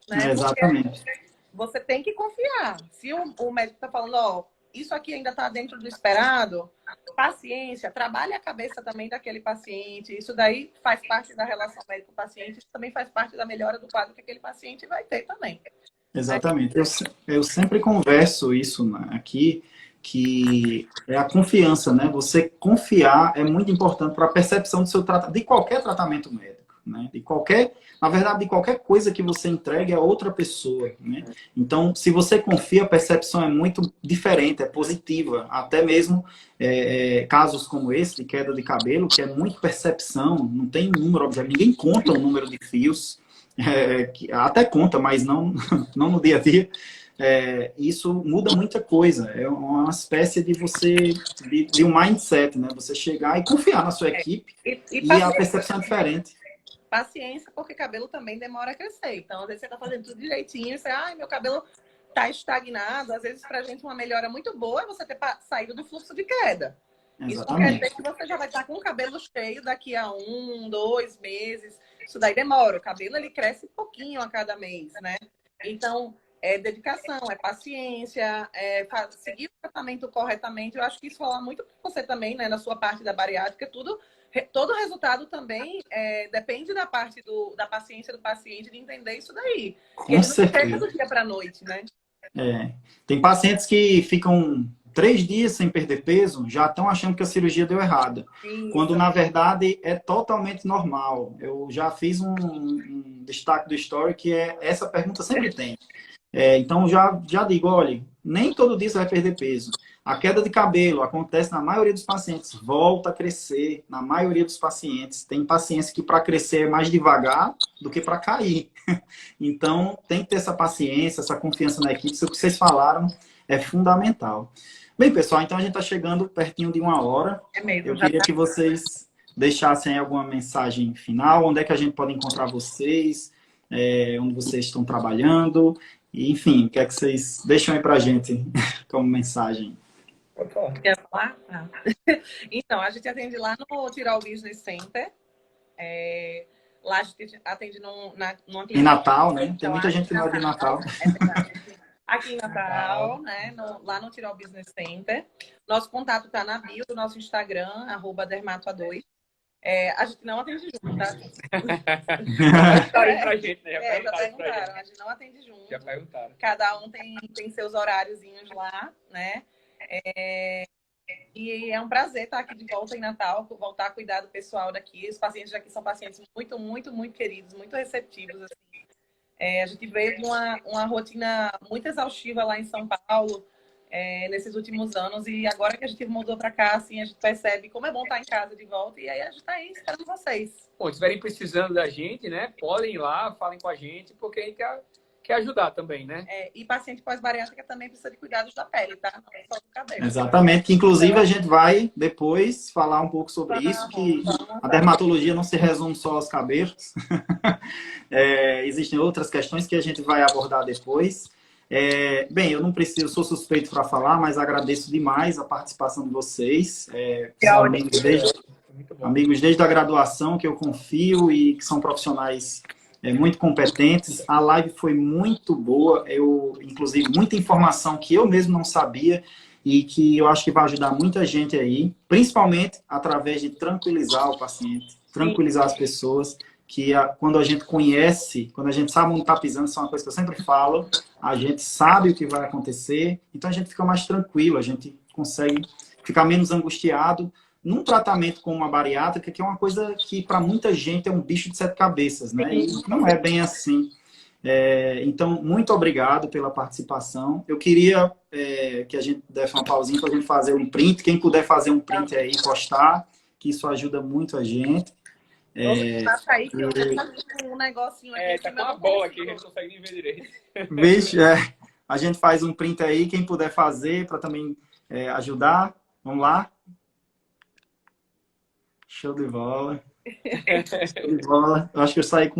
Né? Exatamente. Porque você tem que confiar. Se o médico está falando, ó, isso aqui ainda está dentro do esperado, paciência, trabalhe a cabeça também daquele paciente. Isso daí faz parte da relação médico-paciente, isso também faz parte da melhora do quadro que aquele paciente vai ter também. Exatamente. Eu sempre converso isso aqui, que é a confiança, né? Você confiar é muito importante para a percepção do seu tratamento, de qualquer tratamento médico, né? Na verdade, de qualquer coisa que você entregue a outra pessoa, né? Então, se você confia, a percepção é muito diferente, é positiva. Até mesmo casos como esse, de queda de cabelo, que é muito percepção, não tem número, obviamente, ninguém conta o número de fios, que até conta, mas não no dia a dia. Isso muda muita coisa. É uma espécie de de um mindset, né? Você chegar e confiar na sua equipe e a percepção é diferente. Paciência, porque cabelo também demora a crescer. Então, às vezes você tá fazendo tudo direitinho, você, meu cabelo tá estagnado. Às vezes, pra gente, uma melhora muito boa é você ter saído do fluxo de queda. Exatamente. Isso não quer dizer que você já vai estar com o cabelo cheio daqui a 1, 2 meses. Isso daí demora. O cabelo, ele cresce pouquinho a cada mês, né? Então, é dedicação, é paciência, seguir o tratamento corretamente. Eu acho que isso fala muito para você também, né? Na sua parte da bariátrica, todo resultado também depende da parte da paciência do paciente de entender isso daí. Com certeza. Ele não chega do dia para a noite, né? Tem pacientes que ficam 3 dias sem perder peso, já estão achando que a cirurgia deu errada. Isso. Quando, na verdade, é totalmente normal. Eu já fiz um destaque do Story que essa pergunta sempre tem. Então, já digo, olha, nem todo dia você vai perder peso. A queda de cabelo acontece na maioria dos pacientes, volta a crescer na maioria dos pacientes. Tem pacientes que para crescer é mais devagar do que para cair. Então, tem que ter essa paciência, essa confiança na equipe. Isso que vocês falaram é fundamental. Bem, pessoal, então a gente está chegando pertinho de 1 hora. Eu queria que vocês deixassem alguma mensagem final, onde é que a gente pode encontrar vocês, onde vocês estão trabalhando, e, enfim, o que é que vocês deixam aí para a gente como mensagem? Quer falar? Então, a gente atende lá no Tirol Business Center. Lá a gente atende numa clínica. Em Natal, né? Tem muita gente que não é de Natal. É verdade. Aqui em Natal, né? Lá no Tirol Business Center. Nosso contato está na bio do nosso Instagram, @dermatoa2. A gente não atende junto, tá? Pra gente, né? Já perguntaram. A gente não atende junto. Já perguntaram. Cada um tem seus horáriozinhos lá, né? E é um prazer estar aqui de volta em Natal, voltar a cuidar do pessoal daqui. Os pacientes daqui são pacientes muito, muito, muito queridos, muito receptivos. Assim. A gente veio de uma rotina muito exaustiva lá em São Paulo nesses últimos anos, e agora que a gente mudou para cá, assim, a gente percebe como é bom estar em casa de volta, e aí a gente está aí esperando vocês. Bom, se estiverem precisando da gente, né, podem ir lá, falem com a gente, porque a gente quer ajudar também, né? E paciente pós-bariátrica também precisa de cuidados da pele, tá? Não é só do cabelo. Exatamente, que inclusive a gente vai depois falar um pouco sobre isso, que a dermatologia não se resume só aos cabelos. Existem outras questões que a gente vai abordar depois. Bem, eu não preciso, sou suspeito para falar, mas agradeço demais a participação de vocês. São amigos desde a graduação, que eu confio e que são profissionais muito competentes. A live foi muito boa, inclusive, muita informação que eu mesmo não sabia e que eu acho que vai ajudar muita gente aí, principalmente através de tranquilizar o paciente, tranquilizar as pessoas, que quando a gente conhece, quando a gente sabe onde está pisando, isso é uma coisa que eu sempre falo, a gente sabe o que vai acontecer, então a gente fica mais tranquilo, a gente consegue ficar menos angustiado num tratamento como uma bariátrica, que é uma coisa que para muita gente é um bicho de 7 cabeças, né? E não é bem assim. Então, muito obrigado pela participação. Eu queria que a gente desse uma pausinha para a gente fazer um print. Quem puder fazer um print aí, postar, que isso ajuda muito a gente. Passa aí que eu vou fazer um negocinho aqui. Tá com uma bola aqui, a gente não consegue nem ver direito. Vixe, a gente faz um print aí, quem puder fazer, para também ajudar. Vamos lá? Show de bola. Show de bola. Eu acho que eu saí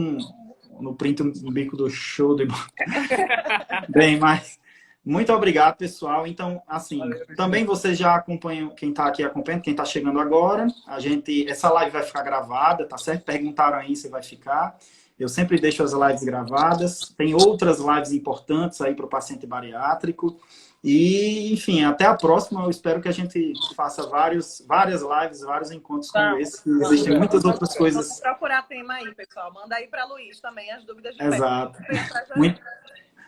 no print um bico do show de bola. Bem, mas muito obrigado, pessoal. Então, assim, também vocês já acompanham, quem está aqui acompanhando, quem está chegando agora, essa live vai ficar gravada, tá certo? Perguntaram aí se vai ficar. Eu sempre deixo as lives gravadas. Tem outras lives importantes aí para o paciente bariátrico. E, enfim, até a próxima. Eu espero que a gente faça várias lives, vários encontros como esse. Existem muitas outras coisas. Vamos procurar tema aí, pessoal. Manda aí para Luiz também as dúvidas de Exato.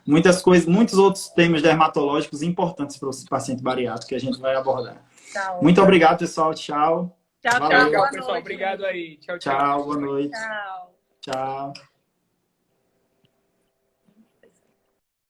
Muitas coisas, muitos outros temas dermatológicos importantes para o paciente bariátrico que a gente vai abordar. Tchau. Muito obrigado, pessoal. Tchau. Tchau, Valeu. tchau, pessoal. Obrigado aí. Tchau, tchau. Tchau, boa noite. Tchau. Tchau.